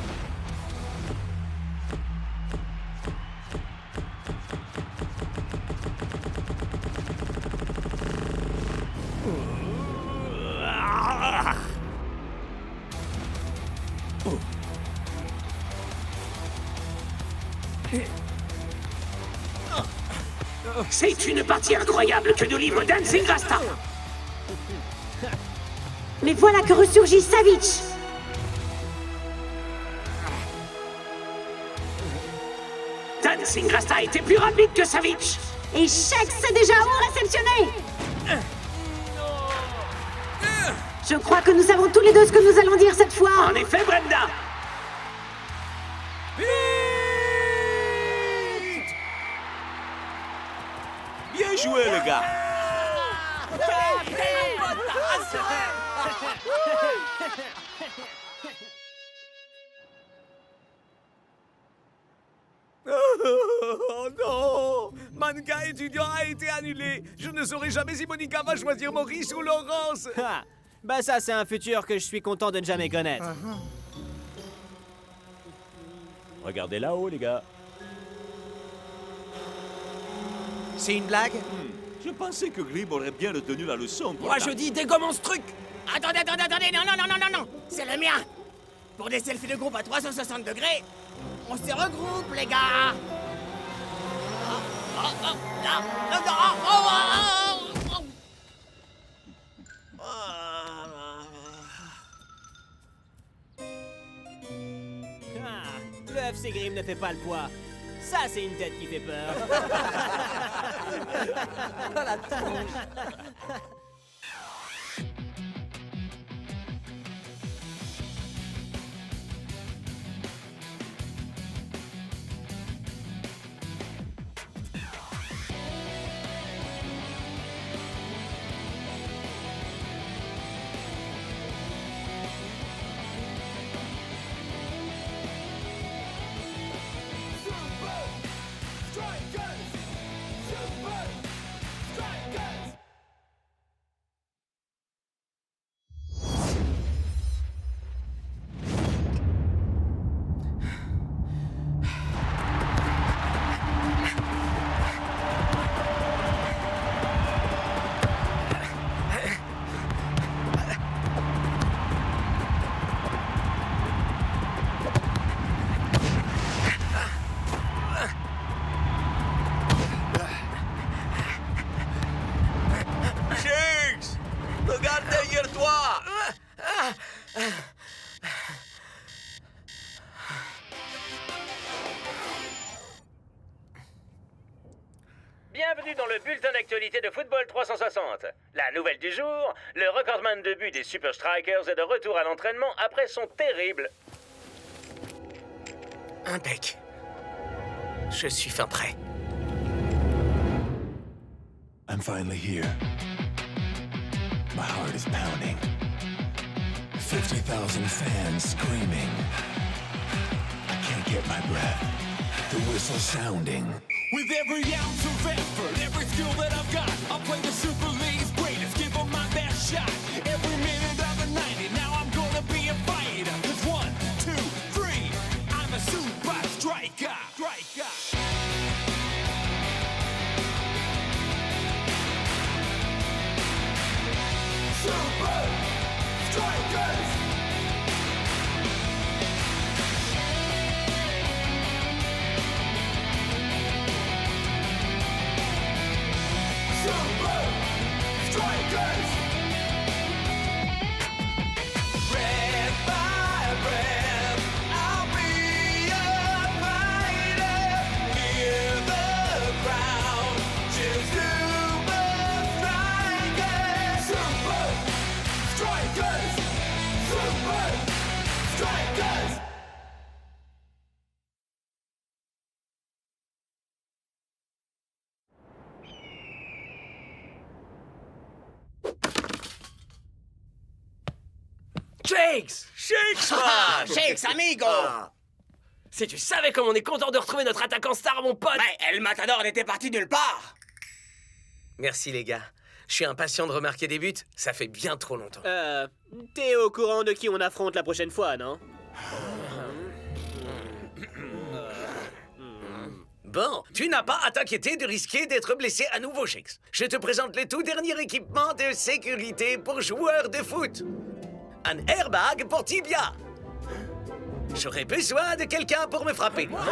C'est une partie incroyable que nous livre Dancing Rasta. Mais voilà que ressurgit Savitch. Dancing Rasta était plus rapide que Savitch. Et Shakes s'est déjà réceptionné. Je crois que nous savons tous les deux ce que nous allons dire cette fois. En effet, Brenda. Bien joué, les gars. Oh non! Mannequin étudiant a été annulé. Je ne saurai jamais si Monica va choisir Maurice ou Laurence. Ah, bah ça, c'est un futur que je suis content de ne jamais connaître. Regardez là-haut, les gars. C'est une blague? Je pensais que Grib aurait bien retenu la leçon. Moi je dis dégommons ce truc. Attendez, non. C'est le mien. Pour des selfies de groupe à 360 degrés, on se regroupe, les gars. Le FC Grim ne fait pas le poids. Ça, c'est une tête qui fait peur. Oh la tronche. l'actualité de Football 360. La nouvelle du jour, le recordman de but des Super Strikers est de retour à l'entraînement après son terrible... Impec. Je suis fin prêt. I'm finally here. My heart is pounding. 50,000 fans screaming. I can't get my breath. The whistle sounding. With every ounce of effort, every skill that I've got, I'll play the Super League's greatest, give them my best shot. Every minute of the 90, now I'm gonna be a fighter. 'Cause 1, 2, 3, I'm a super striker. Super Strikers! Super Strikers! Red by red, I'll be a fighter. Hear the crowd cheer Super Strikers! Super Strikers! Super Strikers! Shakes! Shakes, Ah, man! Shakes, amigo! Si tu savais comme on est content de retrouver notre attaquant star, mon pote! Mais El Matador n'était parti nulle part! Merci, les gars. Je suis impatient de remarquer des buts. Ça fait bien trop longtemps. T'es au courant de qui on affronte la prochaine fois, non? Bon, tu n'as pas à t'inquiéter de risquer d'être blessé à nouveau, Shakes. Je te présente le tout dernier équipement de sécurité pour joueurs de foot. Un airbag pour tibia. J'aurais besoin de quelqu'un pour me frapper. Moi.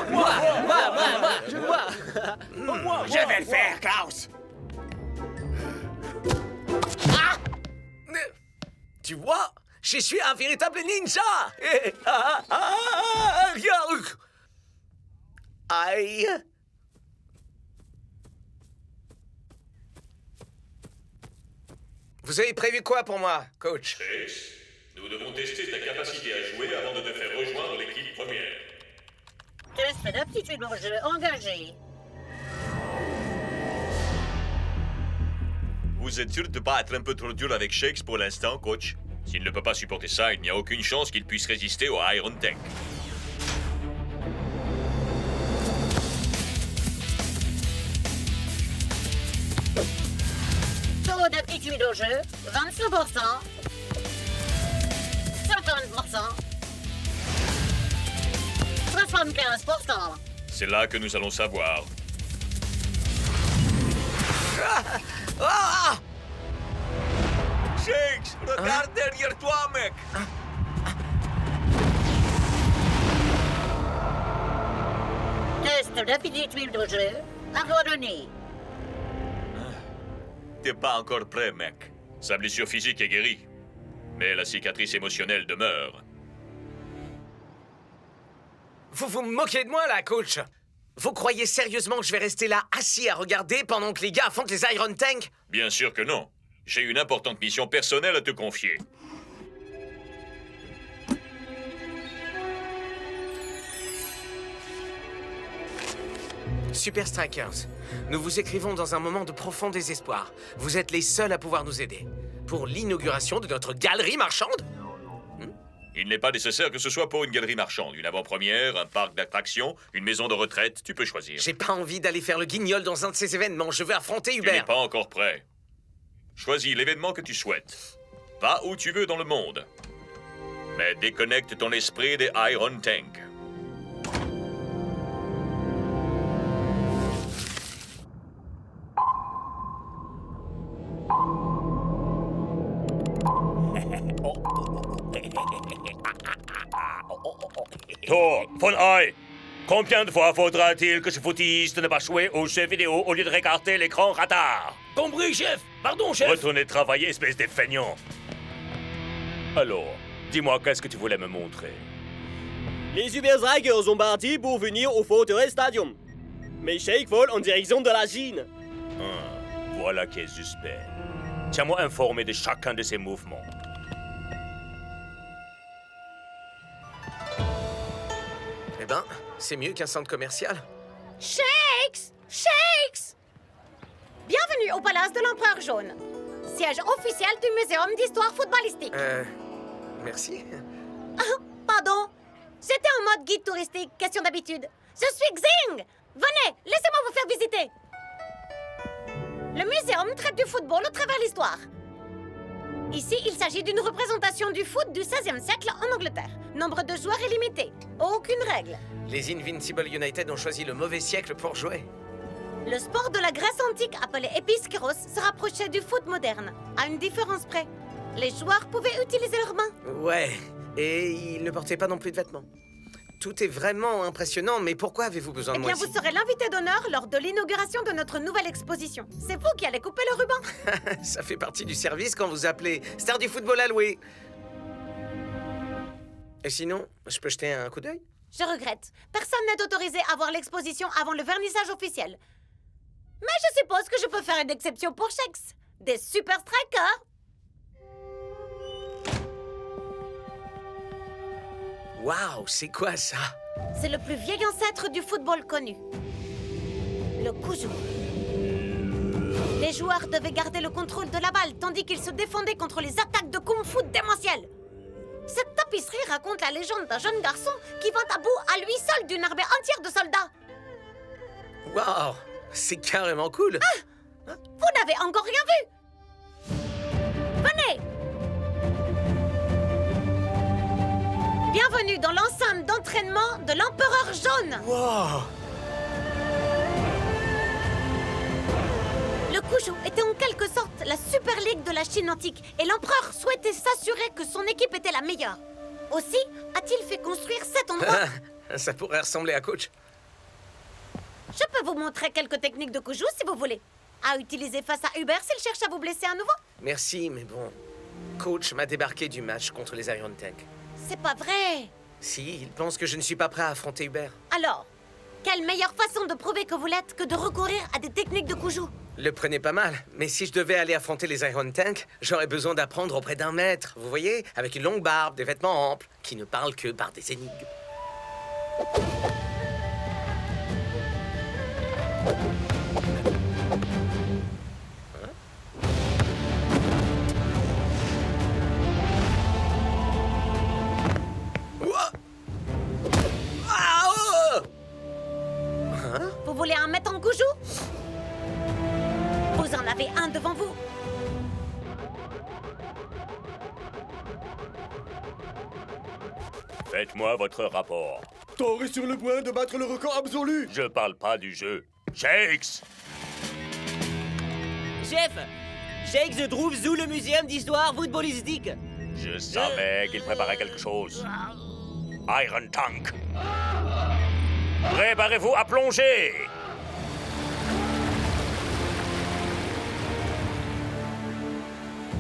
Je vais le faire, Klaus! Tu vois, je suis un véritable ninja. Aïe. Vous avez prévu quoi pour moi, coach? Nous devons tester ta capacité à jouer avant de te faire rejoindre l'équipe première. Test d'aptitude au jeu engagé. Vous êtes sûr de ne pas être un peu trop dur avec Shakes pour l'instant, coach? S'il ne peut pas supporter ça, il n'y a aucune chance qu'il puisse résister au Iron Tank. Taux d'aptitude au jeu, 25%. 50%. 75%. C'est là que nous allons savoir. Shakes, regarde derrière toi, mec! Test d'aptitude au jeu abandonné. T'es pas encore prêt, mec. Sa blessure physique est guérie. Mais la cicatrice émotionnelle demeure. Vous vous moquez de moi, là, coach? Vous croyez sérieusement que je vais rester là, assis à regarder pendant que les gars affrontent les Iron Tank? Bien sûr que non. J'ai une importante mission personnelle à te confier. Super Strikers, nous vous écrivons dans un moment de profond désespoir. Vous êtes les seuls à pouvoir nous aider. Pour l'inauguration de notre galerie marchande? Il n'est pas nécessaire que ce soit pour une galerie marchande. Une avant-première, un parc d'attractions, une maison de retraite, tu peux choisir. J'ai pas envie d'aller faire le guignol dans un de ces événements. Je veux affronter Tu Hubert. n'es pas encore prêt. Choisis l'événement que tu souhaites. Va où tu veux dans le monde. Mais déconnecte ton esprit des Iron Tank. Thor, von Ai, combien de fois faudra-t-il que ce footiste ne pas jouer aux jeux vidéo au lieu de regarder l'écran radar? Compris, chef. Pardon, chef. Retournez travailler, espèce de feignant. Alors, dis-moi, qu'est-ce que tu voulais me montrer? Les Super Strikers ont parti pour venir au Fortress Stadium. Mais Shake vole en direction de la Chine. Voilà qui est suspect. Tiens-moi informé de chacun de ses mouvements. Eh ben, c'est mieux qu'un centre commercial. Shakes! Shakes! Bienvenue au Palace de l'Empereur Jaune, siège officiel du Muséum d'Histoire Footballistique. Merci. Ah, pardon, j'étais en mode guide touristique, question d'habitude. Je suis Xing! Venez, laissez-moi vous faire visiter. Le muséum traite du football au travers l'histoire. Ici, il s'agit d'une représentation du foot du XVIe siècle en Angleterre. Nombre de joueurs est limité. Aucune règle. Les Invincible United ont choisi le mauvais siècle pour jouer. Le sport de la Grèce antique appelé Episkeiros se rapprochait du foot moderne, à une différence près. Les joueurs pouvaient utiliser leurs mains. Ouais, et ils ne portaient pas non plus de vêtements. Tout est vraiment impressionnant, mais pourquoi avez-vous besoin de moi vous serez l'invité d'honneur lors de l'inauguration de notre nouvelle exposition. C'est vous qui allez couper le ruban. Ça fait partie du service quand vous appelez Star du football à louer. Et sinon, je peux jeter un coup d'œil? Je regrette. Personne n'est autorisé à voir l'exposition avant le vernissage officiel. Mais je suppose que je peux faire une exception pour Shakes. Des super strikers. Waouh, c'est quoi ça? C'est le plus vieil ancêtre du football connu. Le Kuju. Les joueurs devaient garder le contrôle de la balle tandis qu'ils se défendaient contre les attaques de kung-fu démentielles. Cette tapisserie raconte la légende d'un jeune garçon qui vint à bout à lui seul d'une armée entière de soldats. Waouh, c'est carrément cool. Ah, vous n'avez encore rien vu. Venez. Bienvenue dans l'enceinte d'entraînement de l'Empereur Jaune. Wow. Le Kuju était en quelque sorte la Super League de la Chine antique et l'empereur souhaitait s'assurer que son équipe était la meilleure. Aussi, a-t-il fait construire cet endroit. Ça pourrait ressembler à Coach. Je peux vous montrer quelques techniques de Kuju si vous voulez. À utiliser face à Hubert s'il cherche à vous blesser à nouveau. Merci, mais bon. Coach m'a débarqué du match contre les Iron Tank. C'est pas vrai. Si, il pense que je ne suis pas prêt à affronter Hubert. Alors, quelle meilleure façon de prouver que vous l'êtes que de recourir à des techniques de Kuju? Le prenez pas mal, mais si je devais aller affronter les Iron Tank, j'aurais besoin d'apprendre auprès d'un maître, vous voyez? Avec une longue barbe, des vêtements amples, qui ne parlent que par des énigmes. Vous voulez un maître en Kuju? Vous en avez un devant vous. Faites-moi votre rapport. Thor est sur le point de battre le record absolu. Je parle pas du jeu. Shakes! Chef, Shakes se trouve sous le muséum d'histoire footballistique. Je savais qu'il préparait quelque chose. Iron Tank. Préparez-vous à plonger!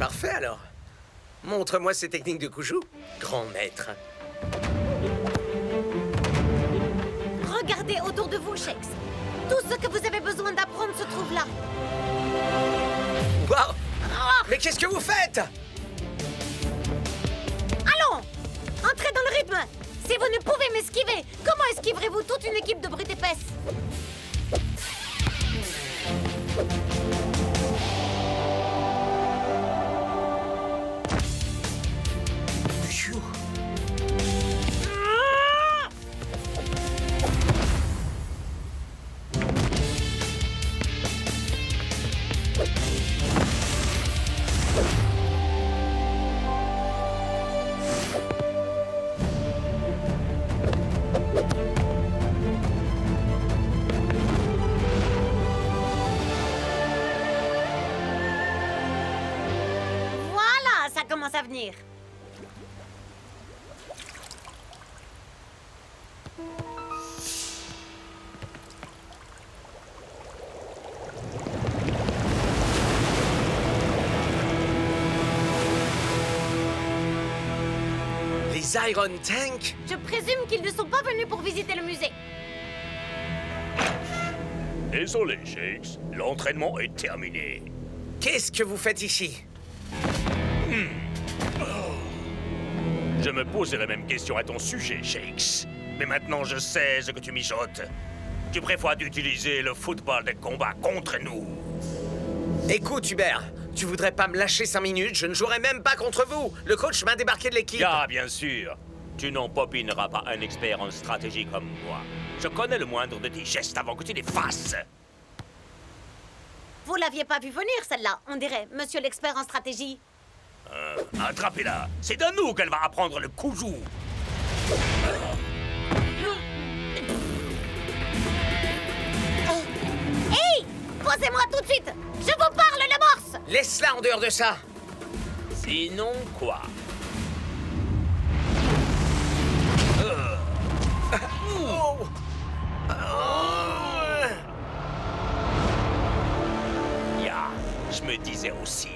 Parfait alors. Montre-moi ces techniques de Kuju, grand maître. Regardez autour de vous, Shakes. Tout ce que vous avez besoin d'apprendre se trouve là. Waouh! Mais qu'est-ce que vous faites? Allons! Entrez dans le rythme. Si vous ne pouvez m'esquiver, comment esquiverez-vous toute une équipe de brutes épaisses? Voilà, ça commence à venir. Les Iron Tank? Je présume qu'ils ne sont pas venus pour visiter le musée. Désolé, Shakes. L'entraînement est terminé. Qu'est-ce que vous faites ici? Je me posais la même question à ton sujet, Shakes. Mais maintenant je sais ce que tu mijotes. Tu préfères d'utiliser le football de combat contre nous. Écoute, Hubert, tu voudrais pas me lâcher 5 minutes? Je ne jouerai même pas contre vous. Le coach m'a débarqué de l'équipe. Ah, bien sûr. Tu n'en popineras pas un expert en stratégie comme moi. Je connais le moindre de tes gestes avant que tu les fasses. Vous l'aviez pas vu venir, celle-là, on dirait, monsieur l'expert en stratégie. Attrapez-la. C'est de nous qu'elle va apprendre le koujou. Hey! Posez-moi tout de suite! Je vous parle, le morse! Laisse-la en dehors de ça. Sinon quoi? Ya, je me disais aussi.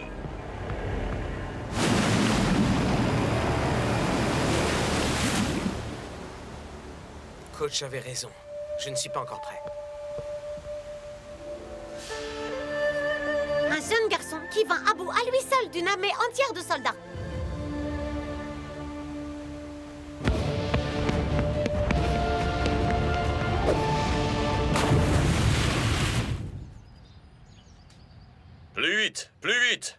Coach avait raison. Je ne suis pas encore prêt. Un jeune garçon qui vint à bout à lui seul d'une armée entière de soldats. Plus vite, plus vite.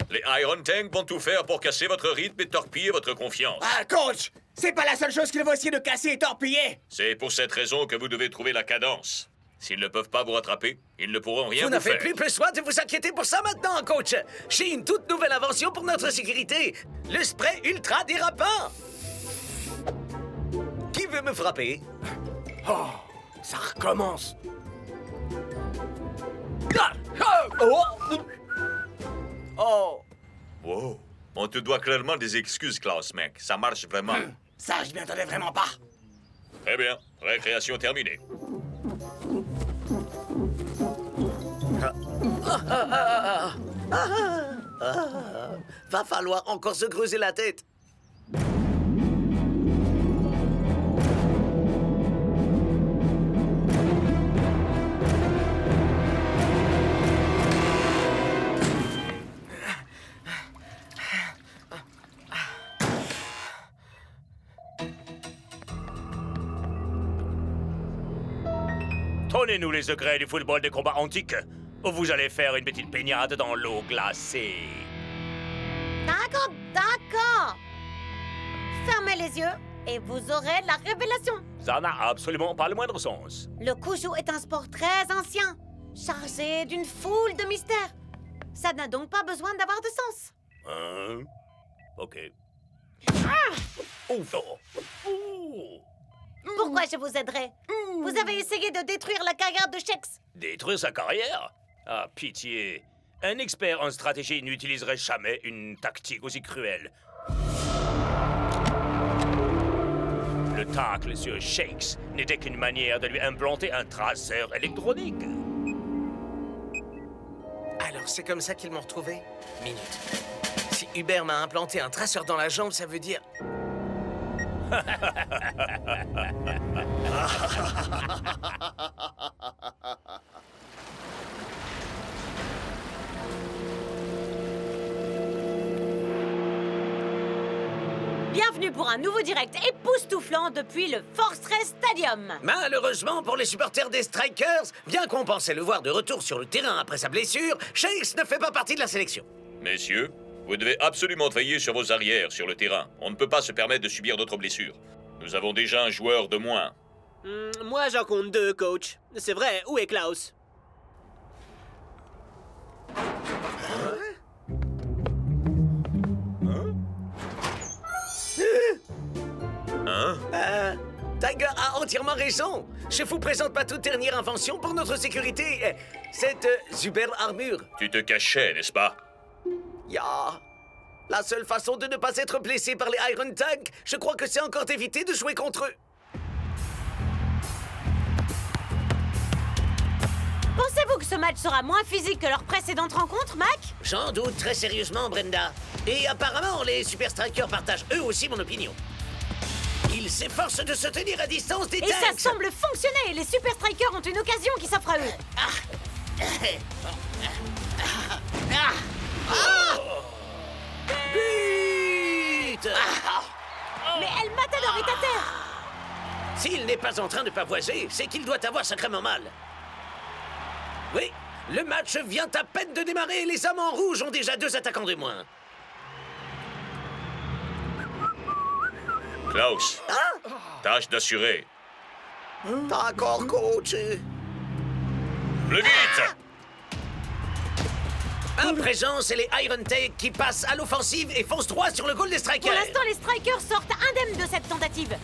Les Iron Tank vont tout faire pour casser votre rythme et torpiller votre confiance. Ah, coach! C'est pas la seule chose qu'il faut essayer de casser et torpiller! C'est pour cette raison que vous devez trouver la cadence. S'ils ne peuvent pas vous rattraper, ils ne pourront rien Vous vous n'avez faire. plus besoin de vous inquiéter pour ça maintenant, coach. J'ai une toute nouvelle invention pour notre sécurité. Le spray ultra dérapant. Qui veut me frapper? Oh, ça recommence. Oh! Wow. On te doit clairement des excuses, Klaus, mec. Ça marche vraiment. Ça, je m'y attendais vraiment pas. Très bien. Récréation terminée. Va falloir encore se creuser la tête. Donnez-nous les secrets du football de combat antique, ou vous allez faire une petite baignade dans l'eau glacée. D'accord, d'accord. Fermez les yeux et vous aurez la révélation. Ça n'a absolument pas le moindre sens. Le koujou est un sport très ancien, chargé d'une foule de mystères. Ça n'a donc pas besoin d'avoir de sens. Hein? Ok. Ouf. Pourquoi je vous aiderai? Vous avez essayé de détruire la carrière de Shakes. Détruire sa carrière? Ah, pitié. Un expert en stratégie n'utiliserait jamais une tactique aussi cruelle. Le tacle sur Shakes n'était qu'une manière de lui implanter un traceur électronique. Alors, c'est comme ça qu'ils m'ont retrouvé? Minute. Si Hubert m'a implanté un traceur dans la jambe, ça veut dire... Bienvenue pour un nouveau direct époustouflant depuis le Fortress Stadium. Malheureusement pour les supporters des Strikers, bien qu'on pensait le voir de retour sur le terrain après sa blessure, Shakes ne fait pas partie de la sélection. Messieurs, vous devez absolument veiller sur vos arrières sur le terrain. On ne peut pas se permettre de subir d'autres blessures. Nous avons déjà un joueur de moins. Moi, j'en compte 2, coach. C'est vrai, où est Klaus? Tiger a entièrement raison. Je vous présente ma toute dernière invention pour notre sécurité. Cette superbe armure. Tu te cachais, n'est-ce pas? Ya. La seule façon de ne pas être blessé par les Iron Tank, je crois que c'est encore d'éviter de jouer contre eux. Pensez-vous que ce match sera moins physique que leur précédente rencontre, Mac? J'en doute très sérieusement, Brenda. Et apparemment, les Super Strikers partagent eux aussi mon opinion. Ils s'efforcent de se tenir à distance des tanks. Et ça semble fonctionner. Les Super Strikers ont une occasion qui s'offre à eux. But! Mais El Matador est à terre. S'il n'est pas en train de pavoiser, c'est qu'il doit avoir sacrément mal. Oui, le match vient à peine de démarrer et les hommes en rouge ont déjà 2 attaquants de moins. Klaus, tâche d'assurer. D'accord, coach. Plus vite! À présent, c'est les Iron Tail qui passent à l'offensive et foncent droit sur le goal des Strikers. Pour l'instant, les Strikers sortent indemnes de cette tentative.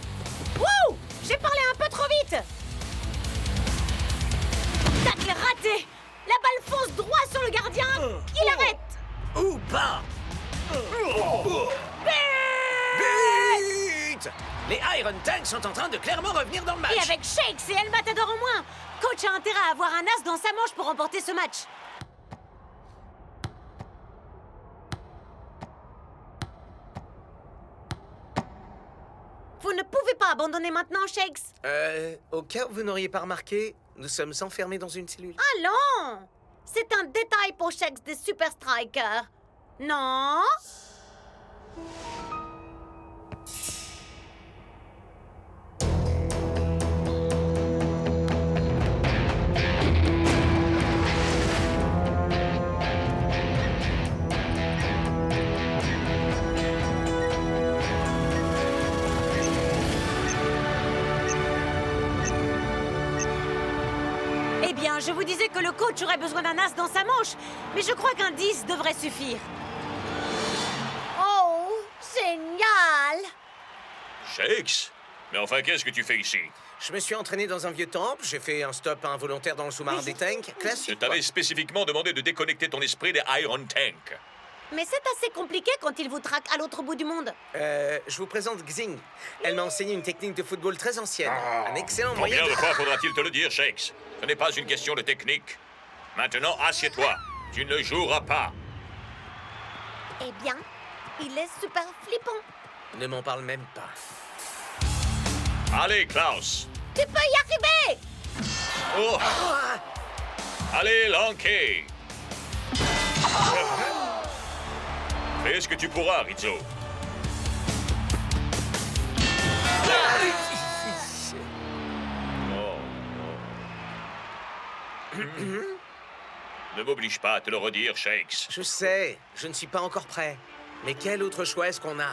Wouh! J'ai parlé un peu trop vite. Tacle raté. La balle fonce droit sur le gardien. Il arrête. Ou pas. But! Les Iron Tanks sont en train de clairement revenir dans le match. Et avec Shakes et El Matador en moins, coach a intérêt à avoir un as dans sa manche pour remporter ce match. Vous ne pouvez pas abandonner maintenant, Shakes. Au cas où vous n'auriez pas remarqué, nous sommes enfermés dans une cellule. Allons! C'est un détail pour Shakes des Super Strikers. Non? Eh bien, je vous disais que le coach aurait besoin d'un as dans sa manche, mais je crois qu'un 10 devrait suffire. Oh, génial! Shakes? Mais enfin, qu'est-ce que tu fais ici? Je me suis entraîné dans un vieux temple, j'ai fait un stop involontaire dans le sous-marin des tanks. Je Classique. t'avais spécifiquement demandé de déconnecter ton esprit des Iron Tank. Mais c'est assez compliqué quand il vous traque à l'autre bout du monde. Je vous présente Xing. Elle m'a enseigné une technique de football très ancienne. Un excellent moyen Combien de fois faudra-t-il te le dire, Shakes? Ce n'est pas une question de technique. Maintenant, assieds-toi. Tu ne joueras pas. Eh bien, il est super flippant. Ne m'en parle même pas. Allez, Klaus. Tu peux y arriver! Oh. Allez, Lanky. Fais ce que tu pourras, Rizzo. Ne m'oblige pas à te le redire, Shakes. Je sais, je ne suis pas encore prêt. Mais quel autre choix est-ce qu'on a?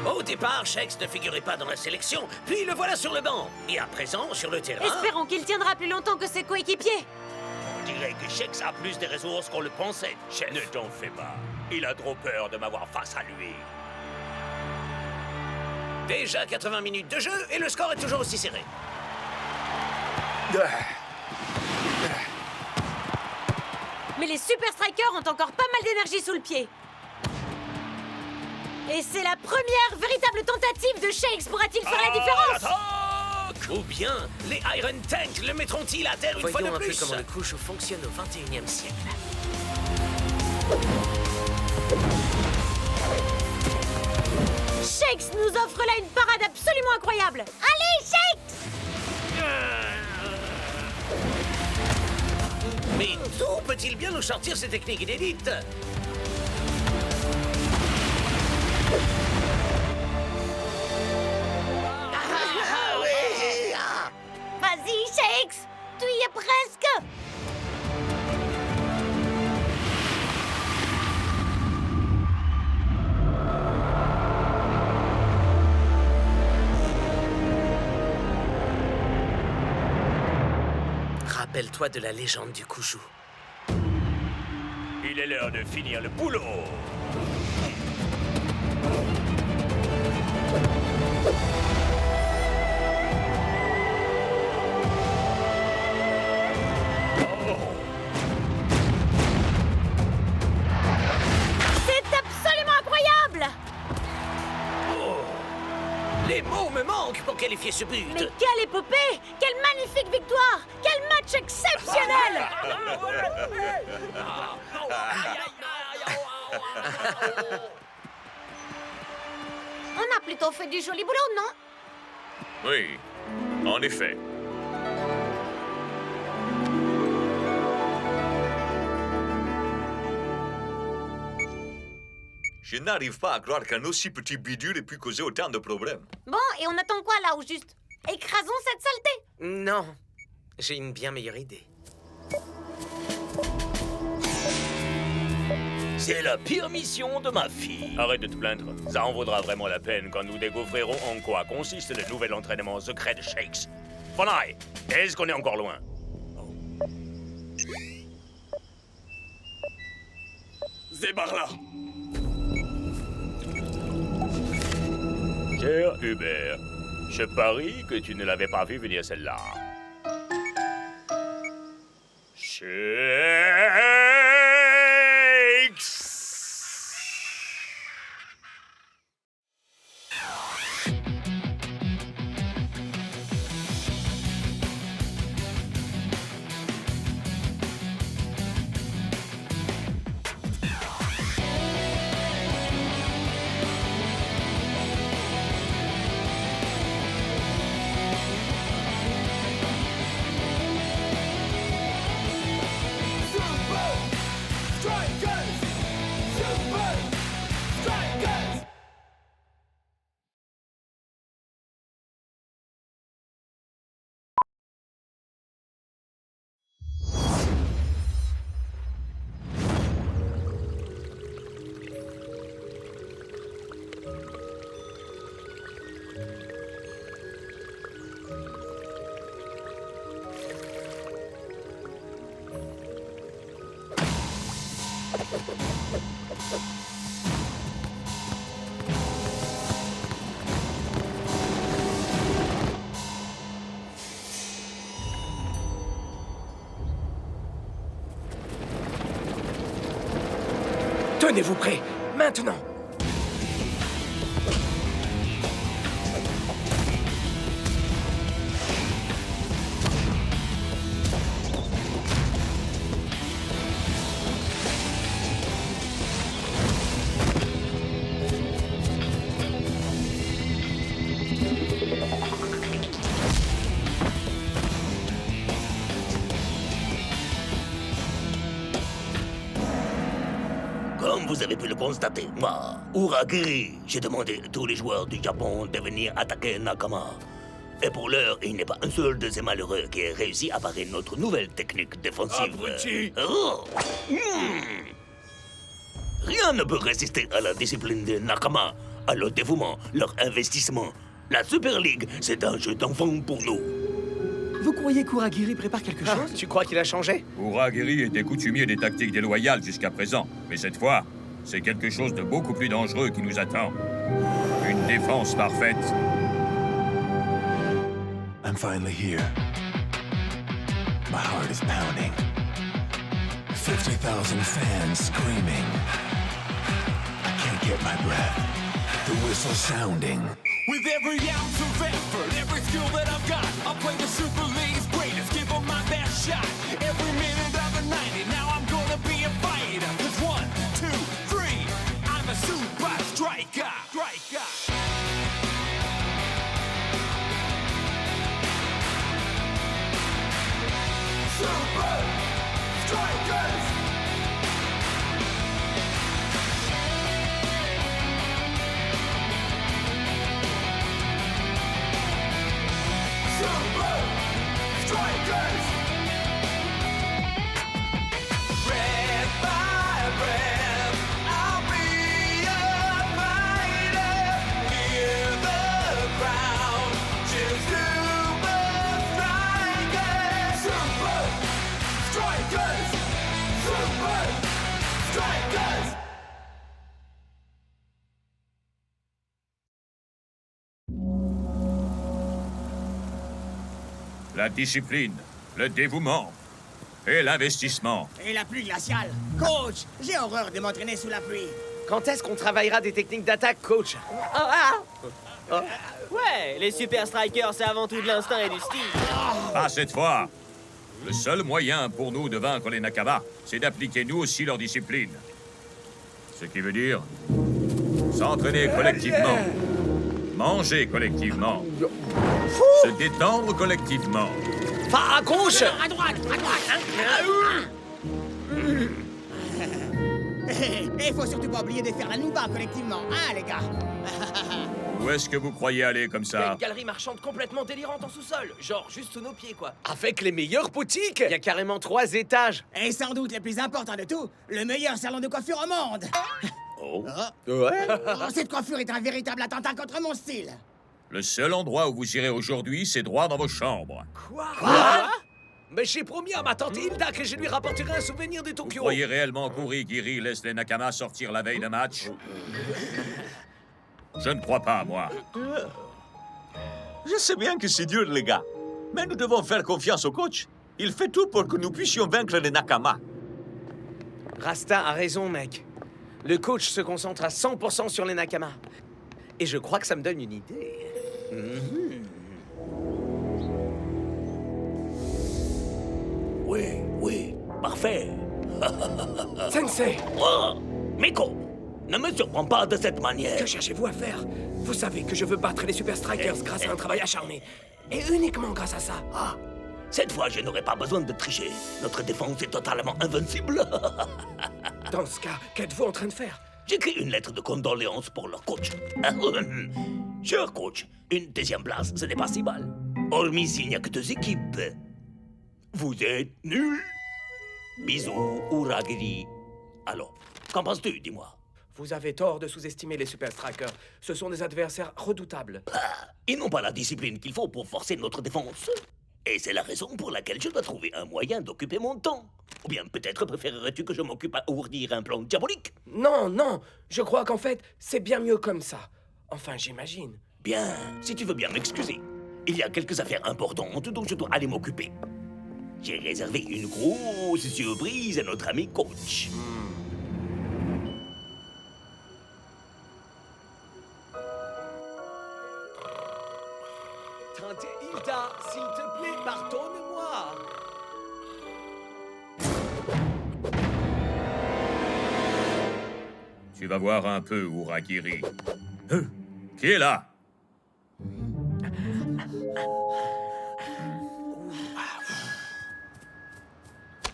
Au départ, Shakes ne figurait pas dans la sélection, puis le voilà sur le banc. Et à présent, sur le terrain... Espérons qu'il tiendra plus longtemps que ses coéquipiers. On dirait que Shakes a plus de ressources qu'on le pensait, chef. Ne t'en fais pas. Il a trop peur de m'avoir face à lui. Déjà 80 minutes de jeu et le score est toujours aussi serré. Mais les Super Strikers ont encore pas mal d'énergie sous le pied. Et c'est la première véritable tentative de Shakes. Pourra-t-il faire la différence? Ou bien, les Iron Tanks le mettront-ils à terre une fois de plus? Voyons un peu comment le Kushu fonctionne au 21e siècle. Shakes nous offre là une parade absolument incroyable. Allez, Shakes! Mais d'où peut-il bien nous sortir ces techniques inédites? Vas-y, Shakes! Tu y es presque! Rappelle-toi de la légende du Kushu. Il est l'heure de finir le boulot. C'est absolument incroyable! Les mots me manquent pour qualifier ce but. Mais quelle épopée! Quelle magnifique victoire! Quel match exceptionnel! On a plutôt fait du joli boulot, non? Oui, en effet. Je n'arrive pas à croire qu'un aussi petit bidule ait pu causer autant de problèmes. Bon, et on attend quoi là, au juste? Écrasons cette saleté! Non, j'ai une bien meilleure idée. C'est la pire mission de ma fille. Arrête de te plaindre. Ça en vaudra vraiment la peine quand nous découvrirons en quoi consiste le nouvel entraînement secret de Shakes. Fonai, est-ce qu'on est encore loin? C'est par là. Cher Hubert, je parie que tu ne l'avais pas vu venir celle-là. Shakes! Tenez-vous prêts, maintenant! Comme vous avez pu le constater, moi, Uragiri, j'ai demandé à tous les joueurs du Japon de venir attaquer Nakama. Et pour l'heure, il n'est pas un seul de ces malheureux qui ait réussi à parer notre nouvelle technique défensive. Abruti. Oh. Rien ne peut résister à la discipline de Nakama, à leur dévouement, leur investissement. La Super League, c'est un jeu d'enfant pour nous. Vous croyez qu'Uragiri prépare quelque chose? Tu crois qu'il a changé? Uragiri était coutumier des tactiques déloyales jusqu'à présent. Mais cette fois, c'est quelque chose de beaucoup plus dangereux qui nous attend. Une défense parfaite. I'm finally here. My heart is pounding. 50,000 fans screaming. I can't get my breath. The whistle sounding. With every ounce of effort, every skill that I've got, I'll play the Super League's greatest, give them my best shot. Every minute of the 90, now I'm gonna be a fighter. 'Cause 1, 2, 3, I'm a super striker. Super Strikers! Super Strikers! Breath by breath, I'll be a fighter. Hear the crowd cheer Super Strikers! Super Strikers! Super Strikers! La discipline, le dévouement et l'investissement. Et la pluie glaciale. Coach, j'ai horreur de m'entraîner sous la pluie. Quand est-ce qu'on travaillera des techniques d'attaque, coach? Ouais, les Super Strikers, c'est avant tout de l'instinct et du style. Pas cette fois. Le seul moyen pour nous de vaincre les Nakama, c'est d'appliquer nous aussi leur discipline. Ce qui veut dire s'entraîner collectivement, manger collectivement, fous! Se détendre collectivement. Pas à gauche! À droite, hein. Et faut surtout pas oublier de faire la nouba collectivement, hein, les gars? Où est-ce que vous croyez aller comme Il y a ça? une galerie marchande complètement délirante en sous-sol. Genre, juste sous nos pieds, quoi. Avec les meilleures boutiques! Il y a carrément 3 étages. Et sans doute le plus important de tout, le meilleur salon de coiffure au monde. Oh. Ouais? Oh, cette coiffure est un véritable attentat contre mon style. Le seul endroit où vous irez aujourd'hui, c'est droit dans vos chambres. Quoi? Mais j'ai promis à ma tante Hilda que je lui rapporterai un souvenir de Vous Tokyo. croyez réellement qu'Urigiri laisse les Nakama sortir la veille de match? Je ne crois pas, moi. Je sais bien que c'est dur, les gars. Mais nous devons faire confiance au coach. Il fait tout pour que nous puissions vaincre les Nakama. Rasta a raison, mec. Le coach se concentre à 100% sur les Nakama. Et je crois que ça me donne une idée. Oui, parfait. Sensei! Oh, Miko, ne me surprends pas de cette manière. Que cherchez-vous à faire? Vous savez que je veux battre les Super Strikers grâce à un travail acharné. Et uniquement grâce à ça. Ah, cette fois, je n'aurai pas besoin de tricher. Notre défense est totalement invincible. Dans ce cas, qu'êtes-vous en train de faire? J'écris une lettre de condoléances pour leur coach. Cher coach, une deuxième place, ce n'est pas si mal. Hormis s'il n'y a que 2 équipes. Vous êtes nuls. Bisous, Uragiri. Alors, qu'en penses-tu, dis-moi? Vous avez tort de sous-estimer les Super Strikers. Ce sont des adversaires redoutables. Ils n'ont pas la discipline qu'il faut pour forcer notre défense. Et c'est la raison pour laquelle je dois trouver un moyen d'occuper mon temps. Ou bien peut-être préférerais-tu que je m'occupe à ourdir un plan diabolique? Non, non, je crois qu'en fait, c'est bien mieux comme ça. Enfin, j'imagine. Bien, si tu veux bien m'excuser. Il y a quelques affaires importantes dont je dois aller m'occuper. J'ai réservé une grosse surprise à notre ami coach. Tante Hilda, s'il te plaît, pardonne-moi. Tu vas voir un peu, Uragiri. Qui est là?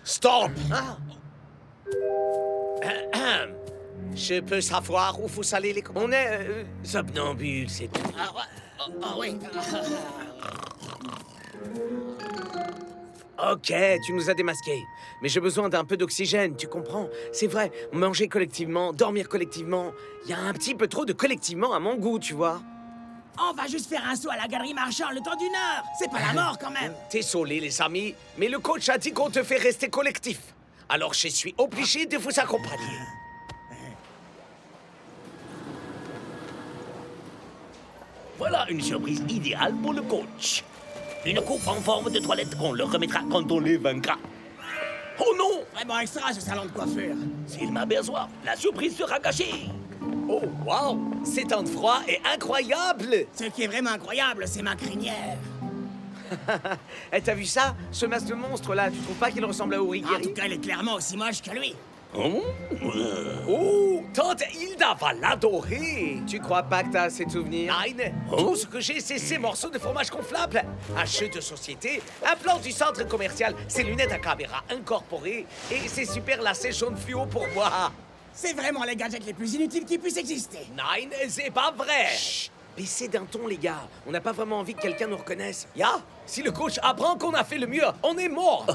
Stop! Je peux savoir où faut aller les commandes? On est somnambule, c'est tout. Oui. Ok, tu nous as démasqués. Mais j'ai besoin d'un peu d'oxygène, tu comprends? C'est vrai, manger collectivement, dormir collectivement. Il y a un petit peu trop de collectivement à mon goût, tu vois. On va juste faire un saut à la galerie marchande le temps d'1 heure. C'est pas la mort, quand même. Désolé, les amis, mais le coach a dit qu'on te fait rester collectif. Alors je suis obligé de vous accompagner. Voilà une surprise idéale pour le coach. Une coupe en forme de toilette qu'on leur remettra quand on les vaincra. Oh non! Vraiment extra, ce salon de coiffure. S'il m'aperçoit, la surprise sera gâchée. Oh, wow! Ces temps de froid est incroyable! Ce qui est vraiment incroyable, c'est ma crinière. Eh, t'as vu ça? Ce masque de monstre-là, tu trouves pas qu'il ressemble à Urigiri? En tout cas, il est clairement aussi moche que lui. Oh, tante Hilda va l'adorer. Tu crois pas que t'as assez de souvenirs? Nine, tout ce que j'ai, c'est ces morceaux de fromage gonflable, un jeu de société, un plan du centre commercial, ces lunettes à caméra incorporées et ces super lacets jaunes fluo pour moi. C'est vraiment les gadgets les plus inutiles qui puissent exister. Nine, c'est pas vrai. Chut, baissez d'un ton, les gars. On n'a pas vraiment envie que quelqu'un nous reconnaisse. Ya, si le coach apprend qu'on a fait le mieux, on est mort.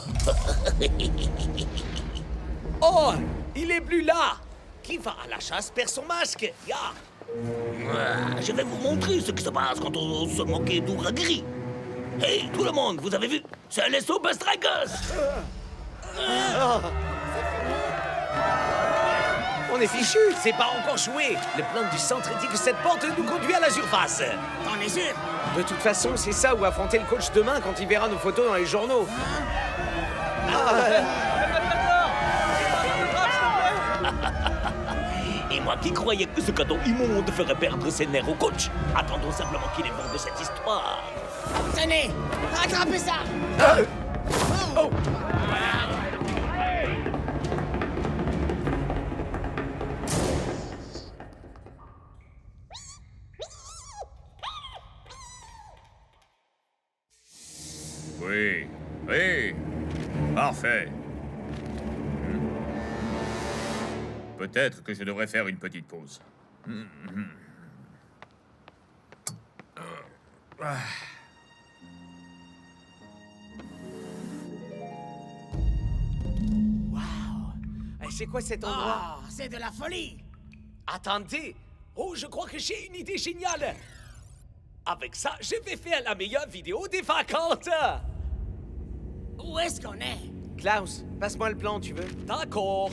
Oh, il est plus là. Qui va à la chasse perd son masque. Ya. Je vais vous montrer ce qui se passe quand on se moquait d'Uragiri. Hey, tout le monde, vous avez vu? C'est les Super Strikers. On est fichu, c'est pas encore joué. Le plan du centre dit que cette porte nous conduit à la surface. T'en es sûr? De toute façon, c'est ça où affronter le coach demain quand il verra nos photos dans les journaux. Et moi qui croyais que ce cadeau immonde ferait perdre ses nerfs au coach. Attendons simplement qu'il est bon de cette histoire. Tenez, rattrapez ça. Oh. Oui, oui. Parfait. Peut-être que je devrais faire une petite pause. C'est quoi cet endroit? Oh, c'est de la folie! Attendez! Oh, je crois que j'ai une idée géniale! Avec ça, je vais faire la meilleure vidéo des vacances! Où est-ce qu'on est? Klaus, passe-moi le plan, tu veux? D'accord!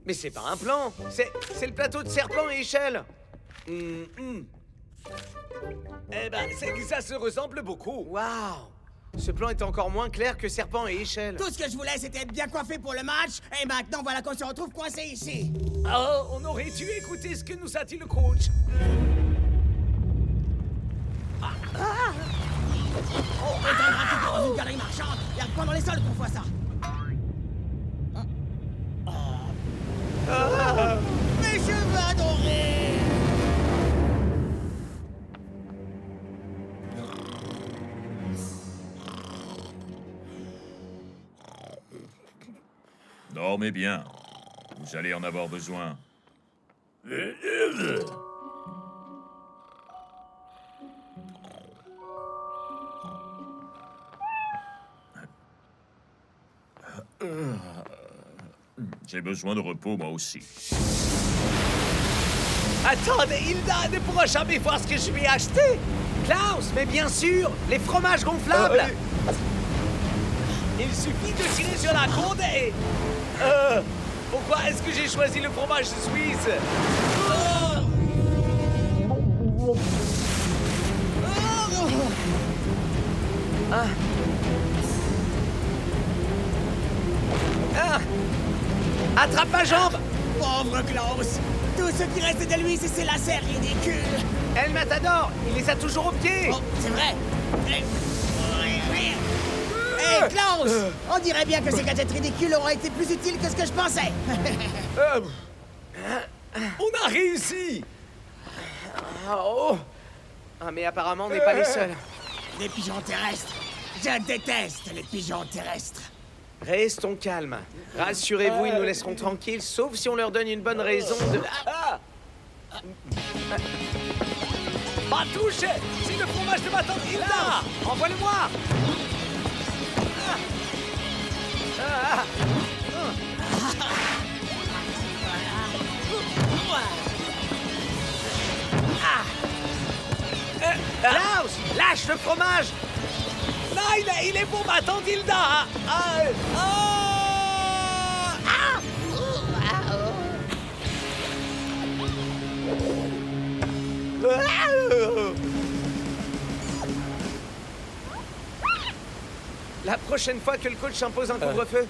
Mais c'est pas un plan! C'est le plateau de Serpent et Échelle! Eh ben, c'est que ça se ressemble beaucoup! Waouh! Ce plan est encore moins clair que Serpent et Échelle. Tout ce que je voulais, c'était être bien coiffé pour le match, et maintenant voilà qu'on se retrouve coincé ici. Oh, on aurait dû écouter ce que nous a dit le coach. On éteindra tout dans une galerie marchande, et pas dans les sols qu'on voit ça. Mes cheveux adorés! Dormez bien. Vous allez en avoir besoin. J'ai besoin de repos, moi aussi. Attendez, Hilda ne pourra jamais voir ce que je vais acheter. Klaus, mais bien sûr, les fromages gonflables. Il suffit de tirer sur la corde et... pourquoi est-ce que j'ai choisi le fromage suisse? Attrape ma jambe! Pauvre Klaus! Tout ce qui reste de lui, c'est ses lacets ridicules! El Matador, il les a toujours au pied! Oh, c'est vrai! Hé, Klaus! On dirait bien que ces gadgets ridicules auraient été plus utiles que ce que je pensais! On a réussi! Mais apparemment, on n'est pas les seuls. Des pigeons terrestres! Je déteste les pigeons terrestres! Restons calmes. Rassurez-vous, ils nous laisseront tranquilles, sauf si on leur donne une bonne raison de... Pas touché! C'est le fromage de ma tante Hilda! Envoie-le-moi! Klaus! Lâche le fromage! Non, il est pour ma tante Hilda! La prochaine fois que le coach impose un couvre-feu,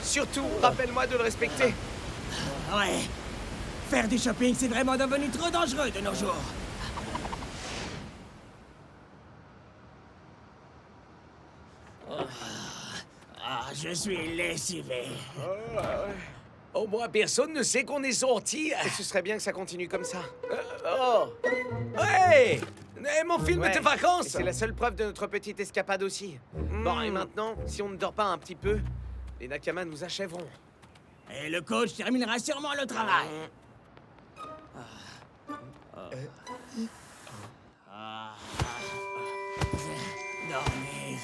surtout, rappelle-moi de le respecter. Ouais. Faire du shopping, c'est vraiment devenu trop dangereux de nos jours. Je suis lessivé. Au moins, personne ne sait qu'on est sorti. Ce serait bien que ça continue comme ça. Hey! Mon film de vacances! C'est la seule preuve de notre petite escapade aussi. Bon, et maintenant, si on ne dort pas un petit peu, les Nakamas nous achèveront. Et le coach terminera sûrement le travail. Dormir.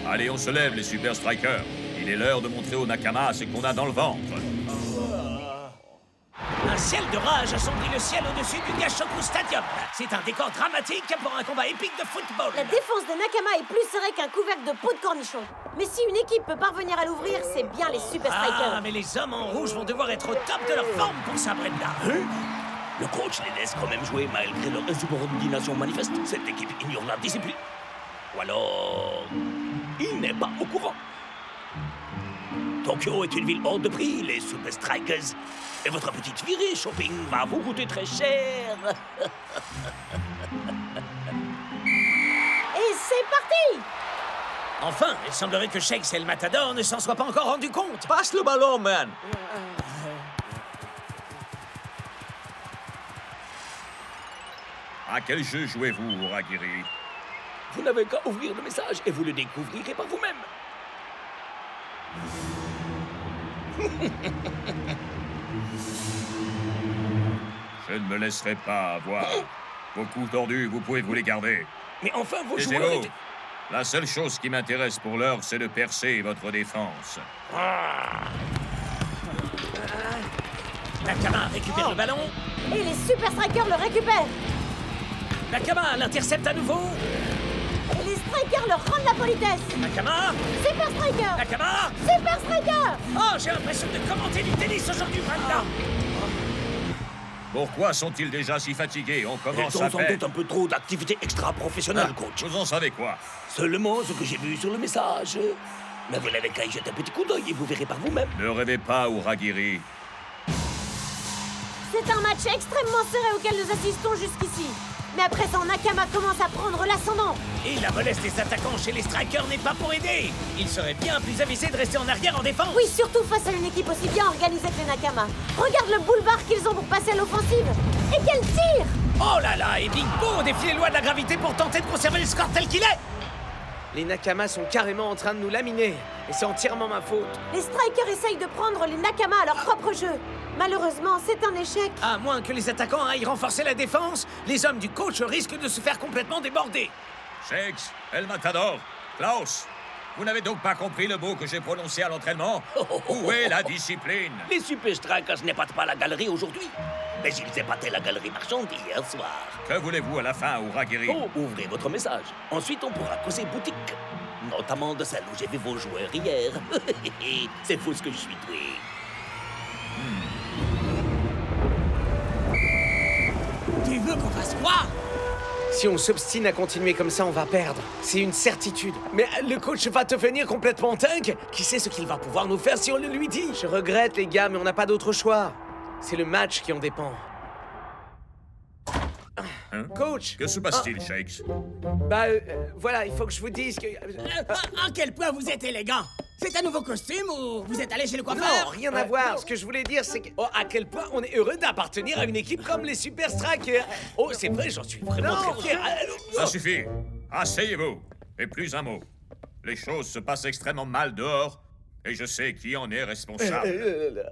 Allez, on se lève, les Super Strikers. Il est l'heure de montrer aux Nakamas ce qu'on a dans le ventre. Un ciel de rage assombrit le ciel au-dessus du Gashoku Stadium. C'est un décor dramatique pour un combat épique de football. La défense des Nakamas est plus serrée qu'un couvercle de peau de cornichon. Mais si une équipe peut parvenir à l'ouvrir, c'est bien les Super Strikers. Ah, mais les hommes en rouge vont devoir être au top de leur forme pour ça, Brenda. Le coach les laisse quand même jouer malgré leur insubordination manifeste. Cette équipe ignore la discipline. Ou alors... il n'est pas au courant. Tokyo est une ville hors de prix, les Super Strikers. Et votre petite virée shopping va vous coûter très cher. Et c'est parti! Enfin, il semblerait que Shakes et le Matador ne s'en soient pas encore rendus compte. Passe le ballon, man! À quel jeu jouez-vous, Uragiri? Vous n'avez qu'à ouvrir le message et vous le découvrirez par vous-même. Je ne me laisserai pas avoir. Vos coups tordus, vous pouvez vous les garder. Mais enfin, vos joueurs Taisez-vous. étaient... La seule chose qui m'intéresse pour l'heure, c'est de percer votre défense. Nakama récupère le ballon. Et les Super Strikers le récupèrent. Nakama l'intercepte à nouveau. Et les Strikers leur rendent la politesse. Nakama. Super Striker. Nakama. Super Striker. Oh, j'ai l'impression de commenter du tennis aujourd'hui, Vanda. Pourquoi sont-ils déjà si fatigués? On commence Ils ont à sans peine. doute un peu trop d'activités extra-professionnelles, coach. Vous en savez quoi? Seulement ce que j'ai vu sur le message. Mais vous n'avez qu'à y jeter un petit coup d'œil et vous verrez par vous-même. Ne rêvez pas, Uragiri. C'est un match extrêmement serré auquel nous assistons jusqu'ici. Mais à présent, Nakama commence à prendre l'ascendant. Et la mollesse des attaquants chez les Strikers n'est pas pour aider. Il serait bien plus avisé de rester en arrière en défense. Oui, surtout face à une équipe aussi bien organisée que les Nakama. Regarde le boulevard qu'ils ont pour passer à l'offensive. Et quel tir! Oh là là, et Big Bo défie les lois de la gravité pour tenter de conserver le score tel qu'il est. Les Nakamas sont carrément en train de nous laminer. Et c'est entièrement ma faute. Les Strikers essayent de prendre les Nakama à leur propre jeu. Malheureusement, c'est un échec. À moins que les attaquants aillent renforcer la défense, les hommes du coach risquent de se faire complètement déborder. Shakes, El Matador, Klaus, vous n'avez donc pas compris le mot que j'ai prononcé à l'entraînement? Où est la discipline? Les Super Strikers n'épatent pas la galerie aujourd'hui, mais ils épataient la galerie marchande hier soir. Que voulez-vous à la fin, Uragiri? Oh, ouvrez votre message. Ensuite, on pourra causer boutique. Notamment de celle où j'ai vu vos joueurs hier. C'est fou ce que je suis doué. Tu veux qu'on fasse quoi? Si on s'obstine à continuer comme ça, on va perdre. C'est une certitude. Mais le coach va devenir complètement dingue. Qui sait ce qu'il va pouvoir nous faire si on le lui dit? Je regrette, les gars, mais on n'a pas d'autre choix. C'est le match qui en dépend. Hein? Coach! Que se passe-t-il, Shakes? Bah, voilà, il faut que je vous dise que... À quel point vous êtes élégant! C'est un nouveau costume ou vous êtes allé chez le coiffeur? Non, rien à voir. Ce que je voulais dire, c'est que... Oh, à quel point on est heureux d'appartenir à une équipe comme les Super Strikers. Oh, c'est vrai, j'en suis vraiment très fier. Ça suffit. Asseyez-vous. Et plus un mot. Les choses se passent extrêmement mal dehors, et je sais qui en est responsable.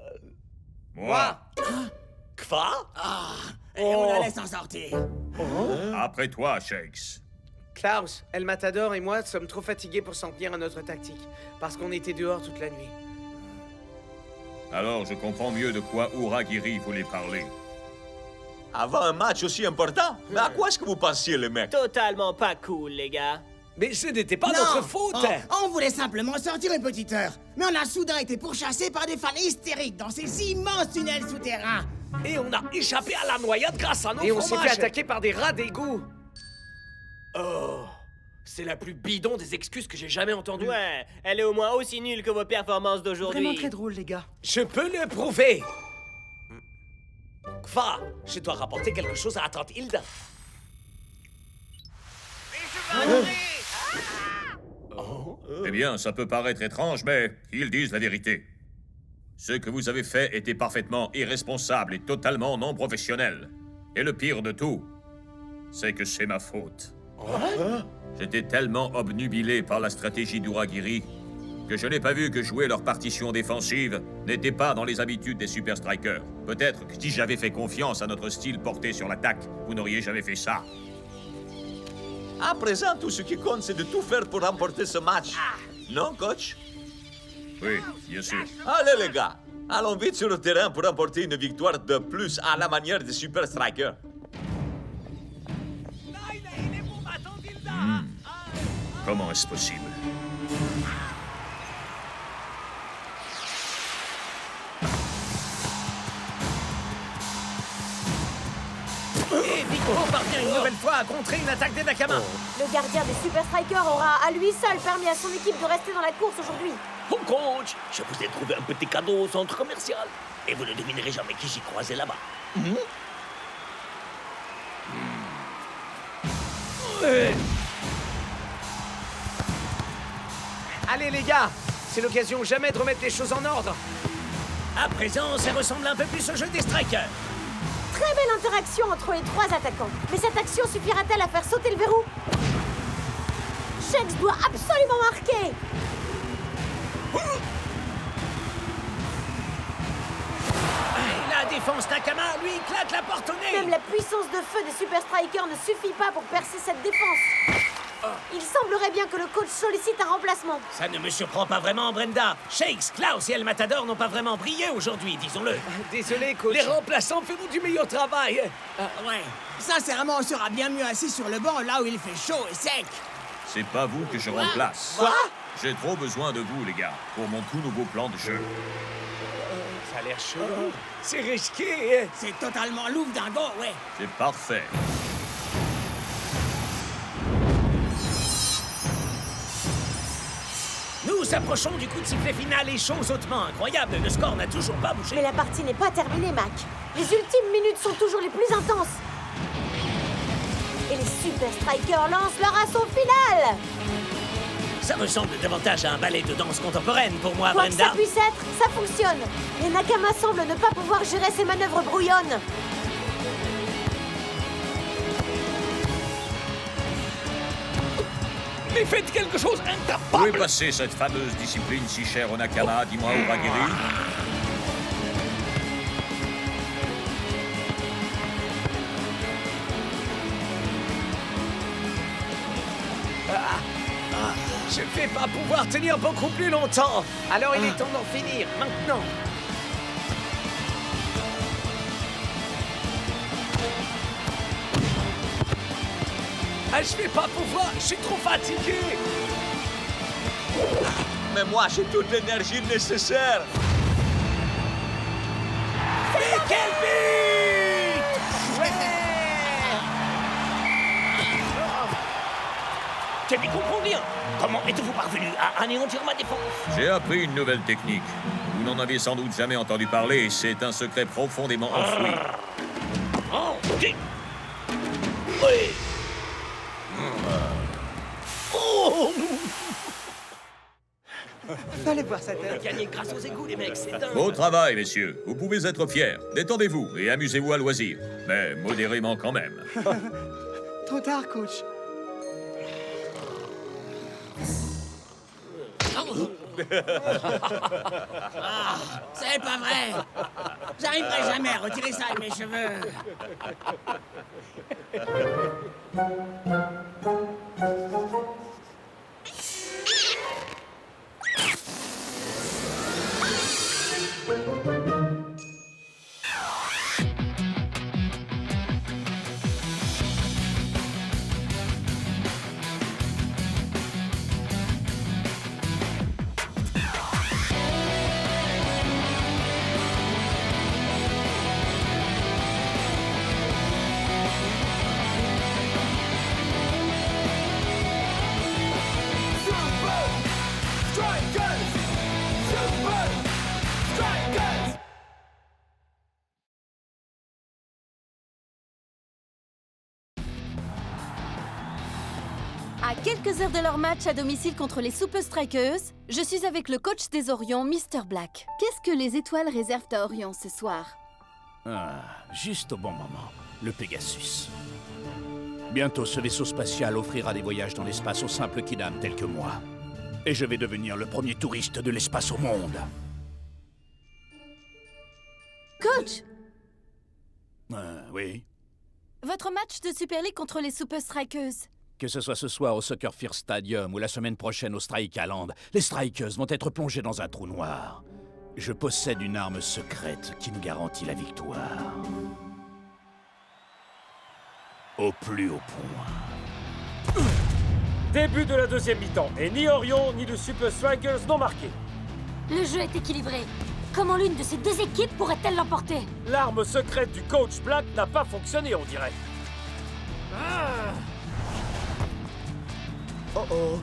Moi. Quoi? Et on la laisse en sortir. Après toi, Shakes. Klaus, El Matador et moi sommes trop fatigués pour s'en tenir à notre tactique, parce qu'on était dehors toute la nuit. Alors, je comprends mieux de quoi Uragiri voulait parler. Avant un match aussi important? Mais à quoi est-ce que vous pensiez, les mecs? Totalement pas cool, les gars. Mais ce n'était pas Non, notre faute! on voulait simplement sortir une petite heure. Mais on a soudain été pourchassés par des fans hystériques dans ces immenses tunnels souterrains. Et on a échappé à la noyade grâce à nos Et on s'est fromages. fait attaquer par des rats d'égout. Oh, c'est la plus bidon des excuses que j'ai jamais entendues. Ouais, elle est au moins aussi nulle que vos performances d'aujourd'hui. Vraiment très drôle, les gars. Je peux le prouver. Kva, je dois rapporter quelque chose à la tante Hilda. Eh bien, ça peut paraître étrange, mais ils disent la vérité. Ce que vous avez fait était parfaitement irresponsable et totalement non professionnel. Et le pire de tout, c'est que c'est ma faute. J'étais tellement obnubilé par la stratégie d'Uragiri que je n'ai pas vu que jouer leur partition défensive n'était pas dans les habitudes des Super Strikers. Peut-être que si j'avais fait confiance à notre style porté sur l'attaque, vous n'auriez jamais fait ça. À présent, tout ce qui compte, c'est de tout faire pour remporter ce match. Non, coach? Oui, bien sûr. Allez, les gars, allons vite sur le terrain pour remporter une victoire de plus à la manière des Super Strikers. Comment est-ce possible? Et Big Bo parvient une nouvelle fois à contrer une attaque des Nakama. Le gardien des Super Strikers aura à lui seul permis à son équipe de rester dans la course aujourd'hui. Oh coach, je vous ai trouvé un petit cadeau au centre commercial. Et vous ne devinerez jamais qui j'ai croisé là-bas. Allez, les gars, c'est l'occasion jamais de remettre les choses en ordre. À présent, ça ressemble un peu plus au jeu des Strikers. Très belle interaction entre les trois attaquants. Mais cette action suffira-t-elle à faire sauter le verrou? Shakes doit absolument marquer. La défense Nakama, lui, éclate la porte au nez. Même la puissance de feu des Super Strikers ne suffit pas pour percer cette défense. Il semblerait bien que le coach sollicite un remplacement. Ça ne me surprend pas vraiment, Brenda. Shakes, Klaus et El Matador n'ont pas vraiment brillé aujourd'hui, disons-le. Désolé, coach. Les remplaçants feront du meilleur travail. Ouais. Sincèrement, on sera bien mieux assis sur le banc là où il fait chaud et sec. C'est pas vous que je remplace. Quoi? J'ai trop besoin de vous, les gars, pour mon tout nouveau plan de jeu. Ça a l'air chaud. C'est risqué. C'est totalement louvre dingo, ouais. C'est parfait. Nous approchons du coup de sifflet final et chose hautement incroyable. Le score n'a toujours pas bougé. Mais la partie n'est pas terminée, Mac. Les ultimes minutes sont toujours les plus intenses. Et les Super Strikers lancent leur assaut final. Ça ressemble davantage à un ballet de danse contemporaine pour moi, Quoi que Brenda. ça puisse être, ça fonctionne. Les Nakama semblent ne pas pouvoir gérer ces manœuvres brouillonnes. Mais faites quelque chose Où est passée cette fameuse discipline si chère au Nakama, dis-moi, Uragiri? Je vais pas pouvoir tenir beaucoup plus longtemps. Alors il est temps d'en finir, maintenant. Ah, je vais pas pouvoir, je suis trop fatigué. Mais moi, j'ai toute l'énergie nécessaire. Mais quel but! Je n'y comprends rien. Comment êtes-vous parvenu à anéantir ma défense? J'ai appris une nouvelle technique. Vous n'en avez sans doute jamais entendu parler, c'est un secret profondément enfoui. Oh, ok. Oui. Oh! Fallait voir sa tête. Gagner grâce aux égouts, les mecs, c'est dingue. Beau travail, messieurs. Vous pouvez être fiers. Détendez-vous et amusez-vous à loisir. Mais modérément quand même. Trop tard, coach. Ah, c'est pas vrai. J'arriverai jamais à retirer ça de mes cheveux. À quelques heures de leur match à domicile contre les Super Strikers, je suis avec le coach des Orions, Mr. Black. Qu'est-ce que les étoiles réservent à Orion ce soir? Ah, juste au bon moment, le Pegasus. Bientôt, ce vaisseau spatial offrira des voyages dans l'espace aux simples kidam tels que moi. Et je vais devenir le premier touriste de l'espace au monde. Coach! Oui. Votre match de Super League contre les Super Strikers. Que ce soit ce soir au Soccer First Stadium ou la semaine prochaine au Strikaland, les Strikers vont être plongés dans un trou noir. Je possède une arme secrète qui me garantit la victoire. Au plus haut point. Début de la deuxième mi-temps, et ni Orion ni les Super Strikers n'ont marqué. Le jeu est équilibré. Comment l'une de ces deux équipes pourrait-elle l'emporter? L'arme secrète du coach Black n'a pas fonctionné, on dirait. Oh oh.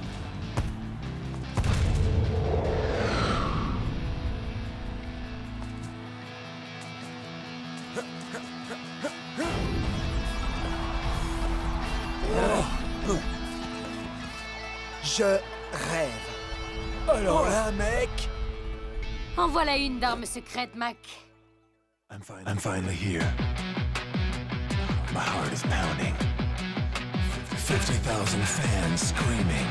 Je rêve. Alors là, mec. En voilà une d'arme secrète, Mac. I'm finally here. My heart is pounding. 50,000 fans screaming.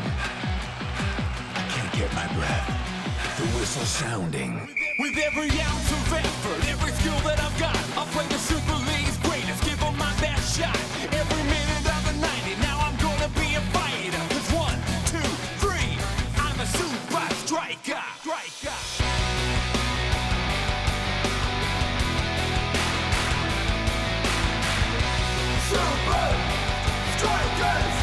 I can't get my breath. The whistle sounding. With every ounce of effort, every skill that I've got, I'll play the Super League's greatest, give them my best shot. Every minute of the 90, now I'm gonna be a fighter. 'Cause 1, 2, 3, I'm a super striker. Super Strikers!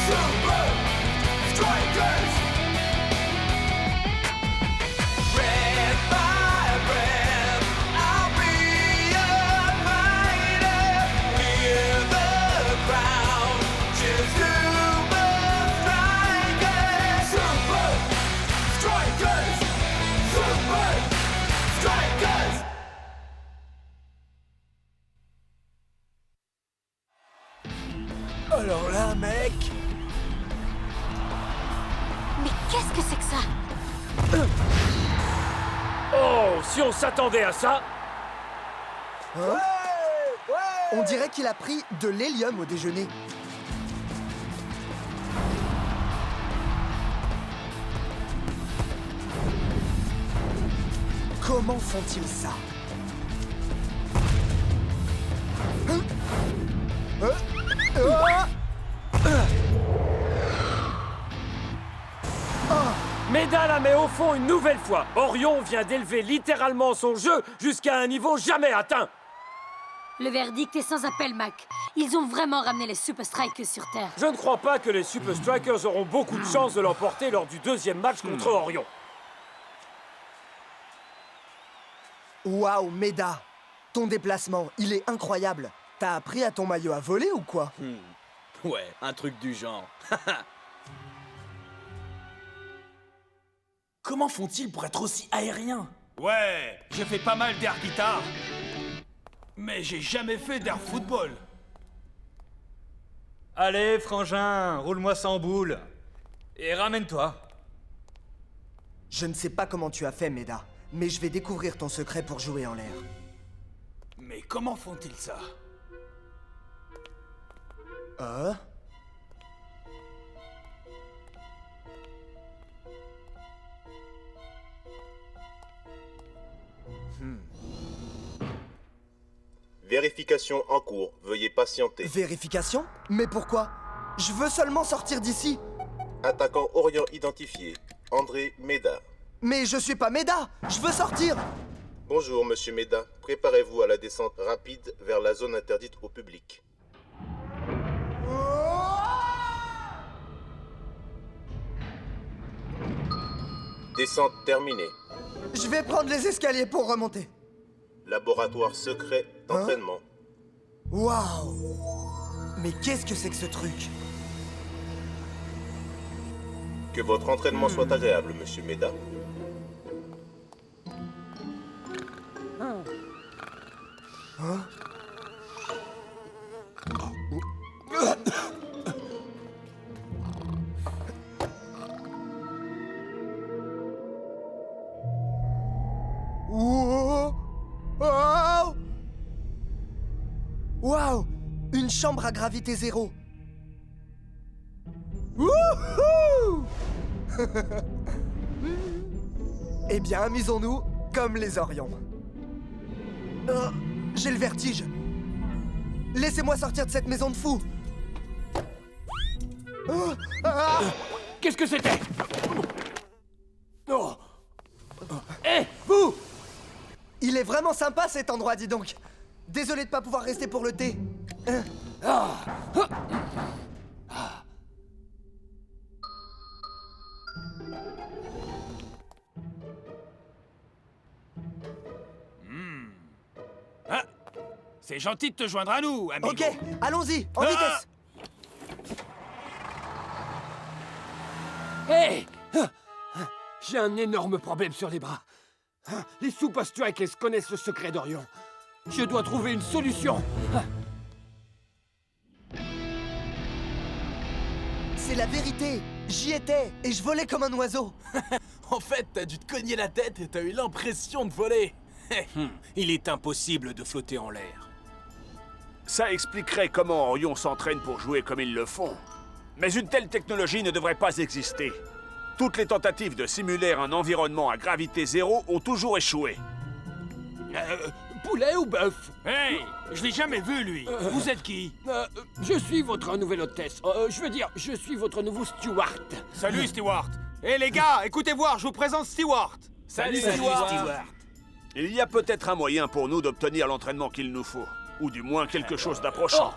Super Strikers! Red by red, I'll be a fighter. Hear the crowd cheer Super Strikers. Super Strikers! Super Strikers! Alors là, mec. Mais qu'est-ce que c'est que ça? Oh, si on s'attendait à ça. Hein? On dirait qu'il a pris de l'hélium au déjeuner. Comment font-ils ça? Hein? Méda la met au fond une nouvelle fois. Orion vient d'élever littéralement son jeu jusqu'à un niveau jamais atteint. Le verdict est sans appel, Mac. Ils ont vraiment ramené les Super Strikers sur Terre. Je ne crois pas que les Super Strikers auront beaucoup de chance de l'emporter lors du deuxième match contre Orion. Waouh, Méda! Ton déplacement, il est incroyable. T'as appris à ton maillot à voler ou quoi? Ouais, un truc du genre. Comment font-ils pour être aussi aériens? Ouais, j'ai fait pas mal d'air guitare. Mais j'ai jamais fait d'air football. Allez, frangin, roule-moi sans boule. Et ramène-toi. Je ne sais pas comment tu as fait, Méda, mais je vais découvrir ton secret pour jouer en l'air. Mais comment font-ils ça? Vérification en cours. Veuillez patienter. Vérification? Mais pourquoi? Je veux seulement sortir d'ici. Attaquant Orient identifié. André Méda. Mais je suis pas Méda! Je veux sortir! Bonjour, monsieur Méda. Préparez-vous à la descente rapide vers la zone interdite au public. Descente terminée. Je vais prendre les escaliers pour remonter. Laboratoire secret d'entraînement. Waouh! Mais qu'est-ce que c'est que ce truc? Que votre entraînement soit agréable, monsieur Méda. Hein? Wow! Waouh! Une chambre à gravité zéro. Wouhou! Eh bien, amusons-nous comme les Orions. J'ai le vertige. Laissez-moi sortir de cette maison de fous. Qu'est-ce que c'était? Oh. Hé, vous! Il est vraiment sympa cet endroit, dis donc. Désolé de pas pouvoir rester pour le thé. Ah, c'est gentil de te joindre à nous, amigo. Ok, allons-y, en vitesse. Hé! J'ai un énorme problème sur les bras. Les Super Strikers connaissent le secret d'Orion. Je dois trouver une solution. C'est la vérité. J'y étais et je volais comme un oiseau. En fait, t'as dû te cogner la tête et t'as eu l'impression de voler. Il est impossible de flotter en l'air. Ça expliquerait comment Orion s'entraîne pour jouer comme ils le font. Mais une telle technologie ne devrait pas exister. Toutes les tentatives de simuler un environnement à gravité zéro ont toujours échoué. Poulet ou bœuf? Hey, je l'ai jamais vu, lui. Vous êtes qui? Je suis votre nouvelle hôtesse. Je veux dire, je suis votre nouveau steward. Salut, Stewart. Eh les gars, écoutez voir, je vous présente Stewart. Salut, Stewart. Il y a peut-être un moyen pour nous d'obtenir l'entraînement qu'il nous faut. Ou du moins quelque chose d'approchant.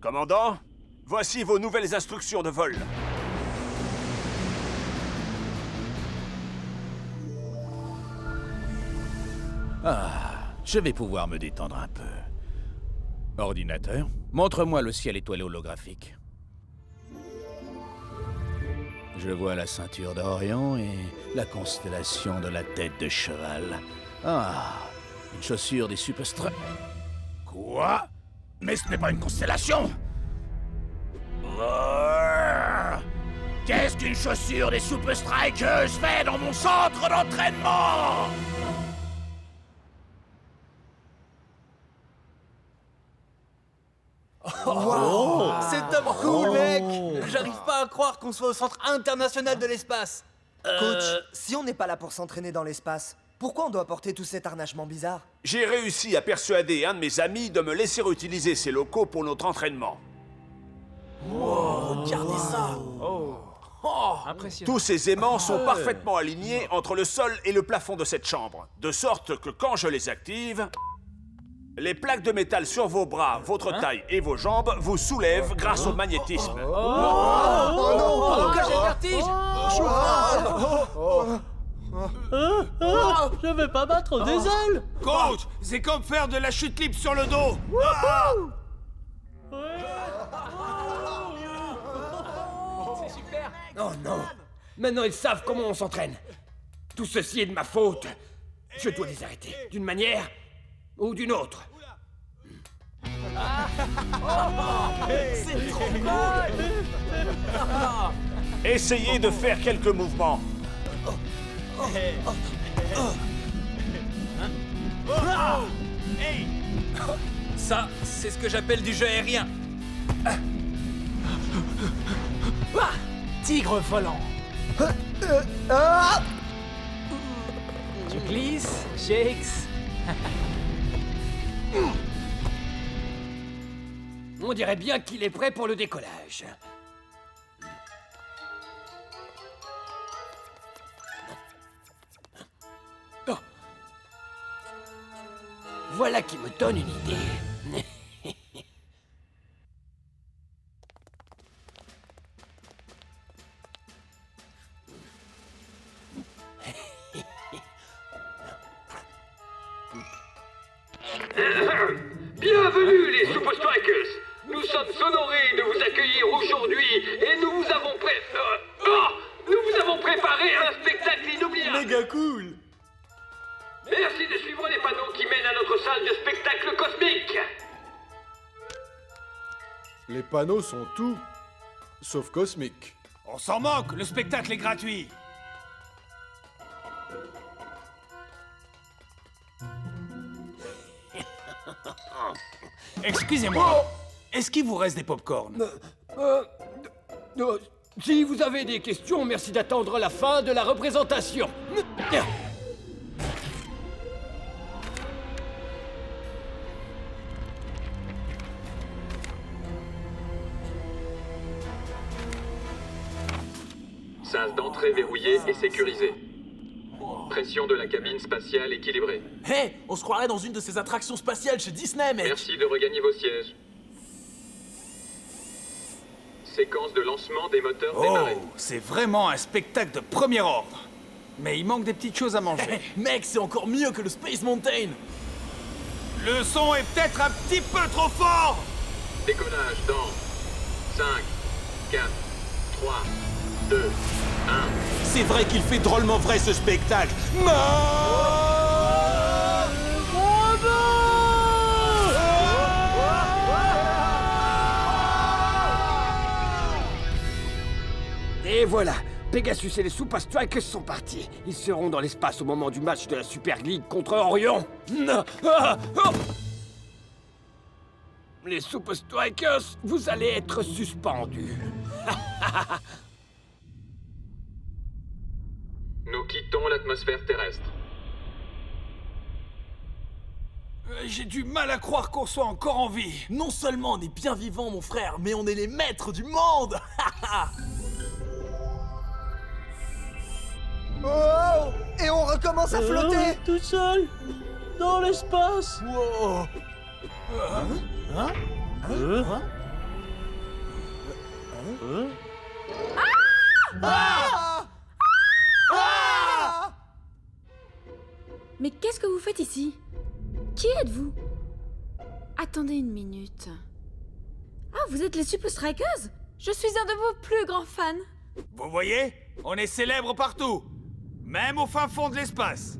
Commandant, voici vos nouvelles instructions de vol. Ah, je vais pouvoir me détendre un peu. Ordinateur, montre-moi le ciel étoilé holographique. Je vois la ceinture d'Orion et la constellation de la tête de cheval. Ah, une chaussure des Superstrikers. Quoi? Mais ce n'est pas une constellation! Qu'est-ce qu'une chaussure des Superstrikers fait dans mon centre d'entraînement? Wow. C'est top cool, mec. J'arrive pas à croire qu'on soit au centre international de l'espace. Coach, si on n'est pas là pour s'entraîner dans l'espace, pourquoi on doit porter tout cet harnachement bizarre? J'ai réussi à persuader un de mes amis de me laisser utiliser ces locaux pour notre entraînement. Wow, regardez ça. Tous ces aimants sont parfaitement alignés entre le sol et le plafond de cette chambre, de sorte que quand je les active, les plaques de métal sur vos bras, votre taille et vos jambes vous soulèvent grâce au magnétisme. Oh, que j'ai le vertige. Je vais pas battre des ailes. Coach, c'est comme faire de la chute libre sur le dos. C'est super. Oh non. Maintenant ils savent comment on s'entraîne. Tout ceci est de ma faute. Je dois les arrêter, d'une manière ou d'une autre. C'est trop cool. Essayez de faire quelques mouvements. Ça, c'est ce que j'appelle du jeu aérien. Tigre volant. Tu glisses, Shakes. On dirait bien qu'il est prêt pour le décollage. Oh. Voilà qui me donne une idée. Bienvenue les Super Strikers. Nous sommes honorés de vous accueillir aujourd'hui et nous vous avons préparé un spectacle inoubliable. Méga cool. Merci de suivre les panneaux qui mènent à notre salle de spectacle cosmique. Les panneaux sont tout, sauf cosmiques. On s'en moque, le spectacle est gratuit. Excusez-moi, est-ce qu'il vous reste des pop-corn? Si vous avez des questions, merci d'attendre la fin de la représentation. Sas d'entrée verrouillé et sécurisé. Pression de la cabine spatiale équilibrée. Hé, on se croirait dans une de ces attractions spatiales chez Disney, mec. Merci de regagner vos sièges. Séquence de lancement des moteurs démarrés. Oh, c'est vraiment un spectacle de premier ordre. Mais il manque des petites choses à manger. Mec, c'est encore mieux que le Space Mountain. Le son est peut-être un petit peu trop fort. Décollage dans 5, 4, 3, 2, 1. C'est vrai qu'il fait drôlement vrai ce spectacle. Et voilà, Pegasus et les Super Strikers sont partis. Ils seront dans l'espace au moment du match de la Super League contre Orion. Les Super Strikers, vous allez être suspendus. Nous quittons l'atmosphère terrestre. J'ai du mal à croire qu'on soit encore en vie. Non seulement on est bien vivants, mon frère, mais on est les maîtres du monde. Oh! Et on recommence à flotter! Tout seul, dans l'espace. Wow. Mais qu'est-ce que vous faites ici? Qui êtes-vous? Attendez une minute. Ah, vous êtes les Super Strikers? Je suis un de vos plus grands fans. Vous voyez? On est célèbres partout. Même au fin fond de l'espace.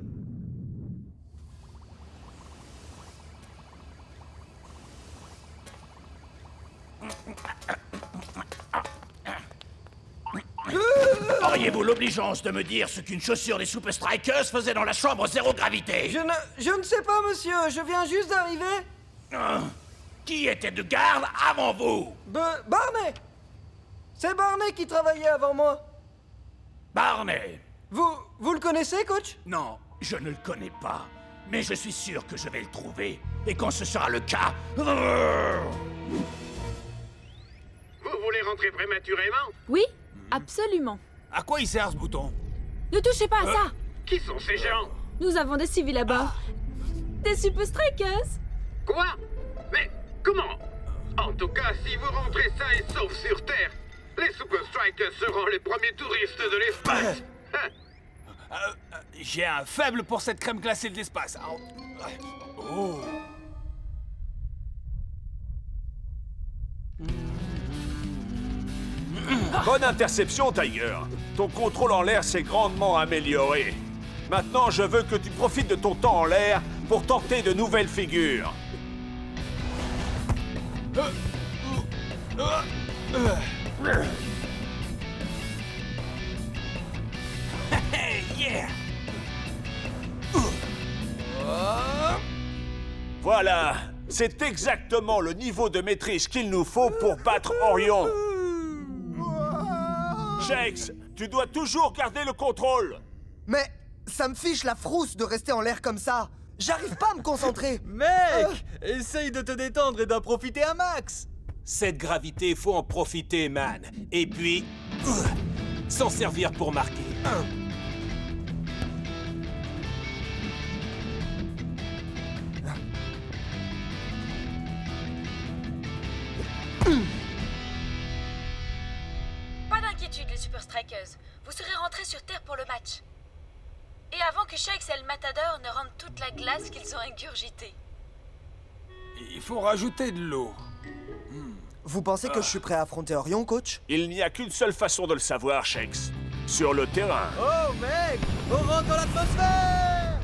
Auriez-vous l'obligeance de me dire ce qu'une chaussure des Super Strikers faisait dans la chambre zéro gravité? Je ne sais pas, monsieur. Je viens juste d'arriver. Qui était de garde avant vous? Barney! C'est Barney qui travaillait avant moi. Barney. Vous le connaissez, coach? Non, je ne le connais pas. Mais je suis sûr que je vais le trouver. Et quand ce sera le cas... Vous voulez rentrer prématurément? Oui, absolument. À quoi il sert ce bouton? Ne touchez pas à ça. Qui sont ces gens? Nous avons des civils à bord. Des Super Strikers. Quoi? Mais comment? En tout cas, si vous rentrez sains et saufs sur Terre, les Super Strikers seront les premiers touristes de l'espace. J'ai un faible pour cette crème glacée de l'espace. Oh. Bonne interception, Tiger. Ton contrôle en l'air s'est grandement amélioré. Maintenant, je veux que tu profites de ton temps en l'air pour tenter de nouvelles figures. Yeah. Voilà, c'est exactement le niveau de maîtrise qu'il nous faut pour battre Orion. Shakes, tu dois toujours garder le contrôle. Mais ça me fiche la frousse de rester en l'air comme ça. J'arrive pas à me concentrer. Mec, essaye de te détendre et d'en profiter un max. Cette gravité, faut en profiter, man. Et puis, s'en servir pour marquer. Pas d'inquiétude, les Super Strikers. Vous serez rentrés sur Terre pour le match. Et avant que Shakes et le Matador ne rendent toute la glace qu'ils ont ingurgitée. Il faut rajouter de l'eau. Vous pensez que je suis prêt à affronter Orion, coach? Il n'y a qu'une seule façon de le savoir, Shakes. Sur le terrain. Oh mec, on rentre dans l'atmosphère.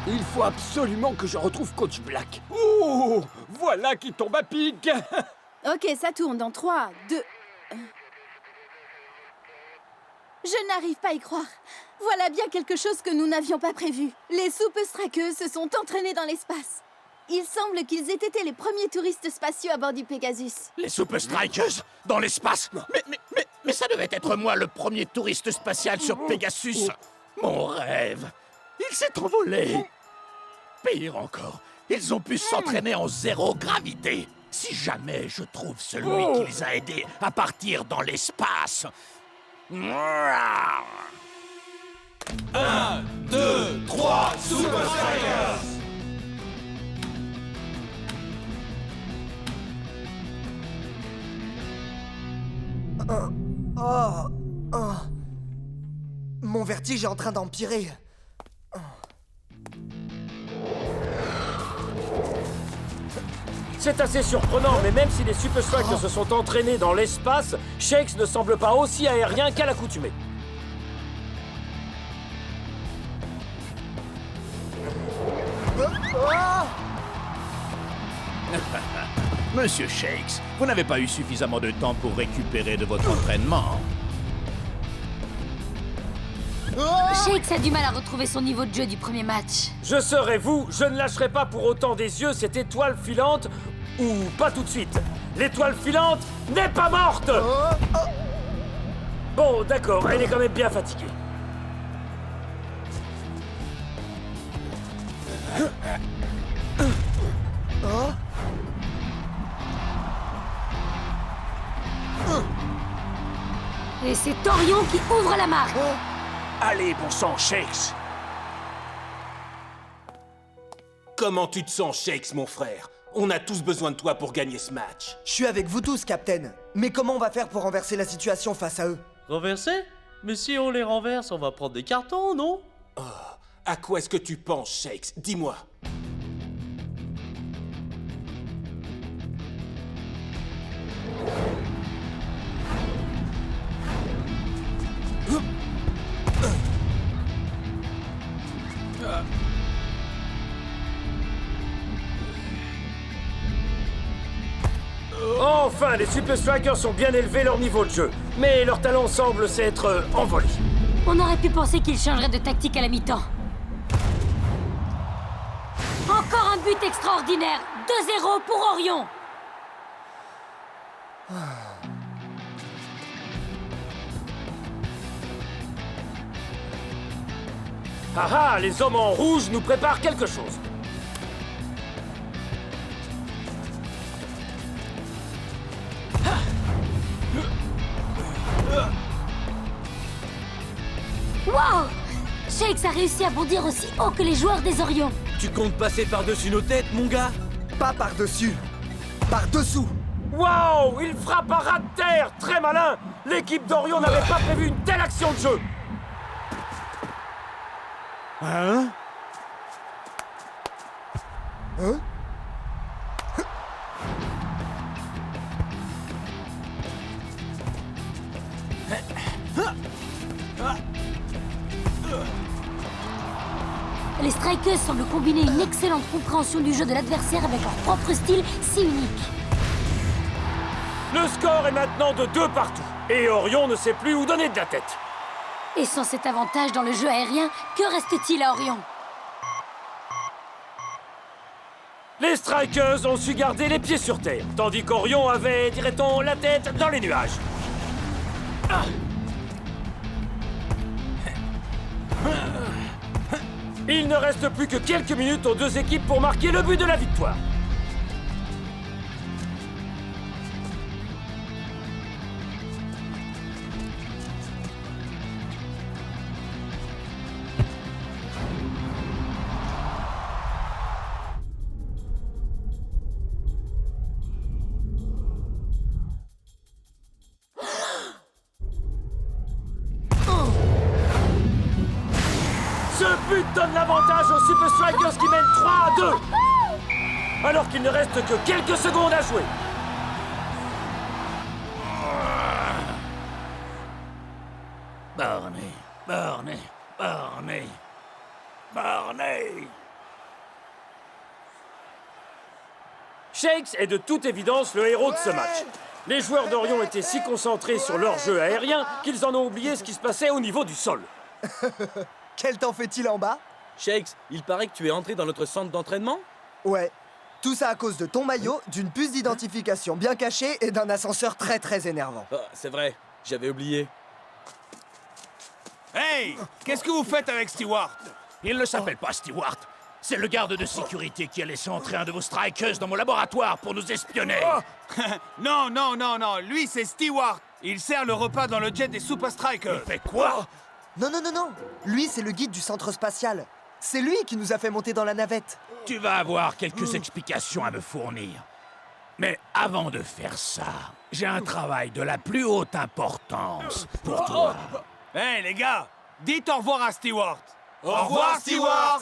Il faut absolument que je retrouve Coach Black. Oh, voilà qui tombe à pic. Ok, ça tourne dans 3, 2... Je n'arrive pas à y croire. Voilà bien quelque chose que nous n'avions pas prévu. Les Super Strikers se sont entraînés dans l'espace. Il semble qu'ils aient été les premiers touristes spatiaux à bord du Pegasus. Les Super Strikers dans l'espace? Mais ça devait être moi le premier touriste spatial sur Pegasus. Mon rêve. Il s'est envolé. Pire encore, ils ont pu s'entraîner en zéro gravité. Si jamais je trouve celui qui les a aidés à partir dans l'espace. 1, 2, 3, Super Strikers! Mon vertige est en train d'empirer. C'est assez surprenant, mais même si les Super Strikers se sont entraînés dans l'espace, Shakes ne semble pas aussi aérien qu'à l'accoutumée. Monsieur Shakes, vous n'avez pas eu suffisamment de temps pour récupérer de votre entraînement. Shakes a du mal à retrouver son niveau de jeu du premier match. Je serai vous, je ne lâcherai pas pour autant des yeux cette étoile filante, ou pas tout de suite. L'étoile filante n'est pas morte. Bon, d'accord, elle est quand même bien fatiguée. Et c'est Orion qui ouvre la marque. Allez, bon sang, Shakes. Comment tu te sens, Shakes, mon frère? On a tous besoin de toi pour gagner ce match. Je suis avec vous tous, Captain. Mais comment on va faire pour renverser la situation face à eux? Renverser? Mais si on les renverse, on va prendre des cartons, non? Oh, à quoi est-ce que tu penses, Shakes? Dis-moi. Enfin, les Super Strikers ont bien élevé leur niveau de jeu, mais leur talent semble s'être envolé. On aurait pu penser qu'ils changeraient de tactique à la mi-temps. Encore un but extraordinaire. 2-0 pour Orion. Ah ah, les hommes en rouge nous préparent quelque chose. Wow! Shakes a réussi à bondir aussi haut que les joueurs des Orions. Tu comptes passer par-dessus nos têtes, mon gars? Pas par-dessus, par-dessous. Waouh! Il frappe à ras de terre! Très malin! L'équipe d'Orion n'avait pas prévu une telle action de jeu! Hein? Hein? Les Strikers semblent combiner une excellente compréhension du jeu de l'adversaire avec leur propre style si unique. Le score est maintenant de 2 partout. Et Orion ne sait plus où donner de la tête. Et sans cet avantage dans le jeu aérien, que reste-t-il à Orion? Les Strikers ont su garder les pieds sur terre, tandis qu'Orion avait, dirait-on, la tête dans les nuages. Il ne reste plus que quelques minutes aux deux équipes pour marquer le but de la victoire. Ce but donne l'avantage aux Super Strikers qui mènent 3-2. Alors qu'il ne reste que quelques secondes à jouer. Barney, Barney, Barney, Barney. Shakes est de toute évidence le héros de ce match. Les joueurs d'Orion étaient si concentrés sur leur jeu aérien qu'ils en ont oublié ce qui se passait au niveau du sol. Quel temps fait-il en bas? Shakes, il paraît que tu es entré dans notre centre d'entraînement? Ouais. Tout ça à cause de ton maillot, d'une puce d'identification bien cachée et d'un ascenseur très énervant. Oh, c'est vrai, j'avais oublié. Hey! Qu'est-ce que vous faites avec Stewart? Il ne s'appelle pas Stewart. C'est le garde de sécurité qui a laissé entrer un de vos Strikers dans mon laboratoire pour nous espionner. Oh. Non, non, non, non. Lui, c'est Stewart. Il sert le repas dans le jet des Super Strikers. Il fait quoi? Non, non, non, non. Lui, c'est le guide du centre spatial. C'est lui qui nous a fait monter dans la navette. Tu vas avoir quelques explications à me fournir. Mais avant de faire ça, j'ai un travail de la plus haute importance pour toi. Hey, les gars, dites au revoir à Stewart. Au revoir, Stewart.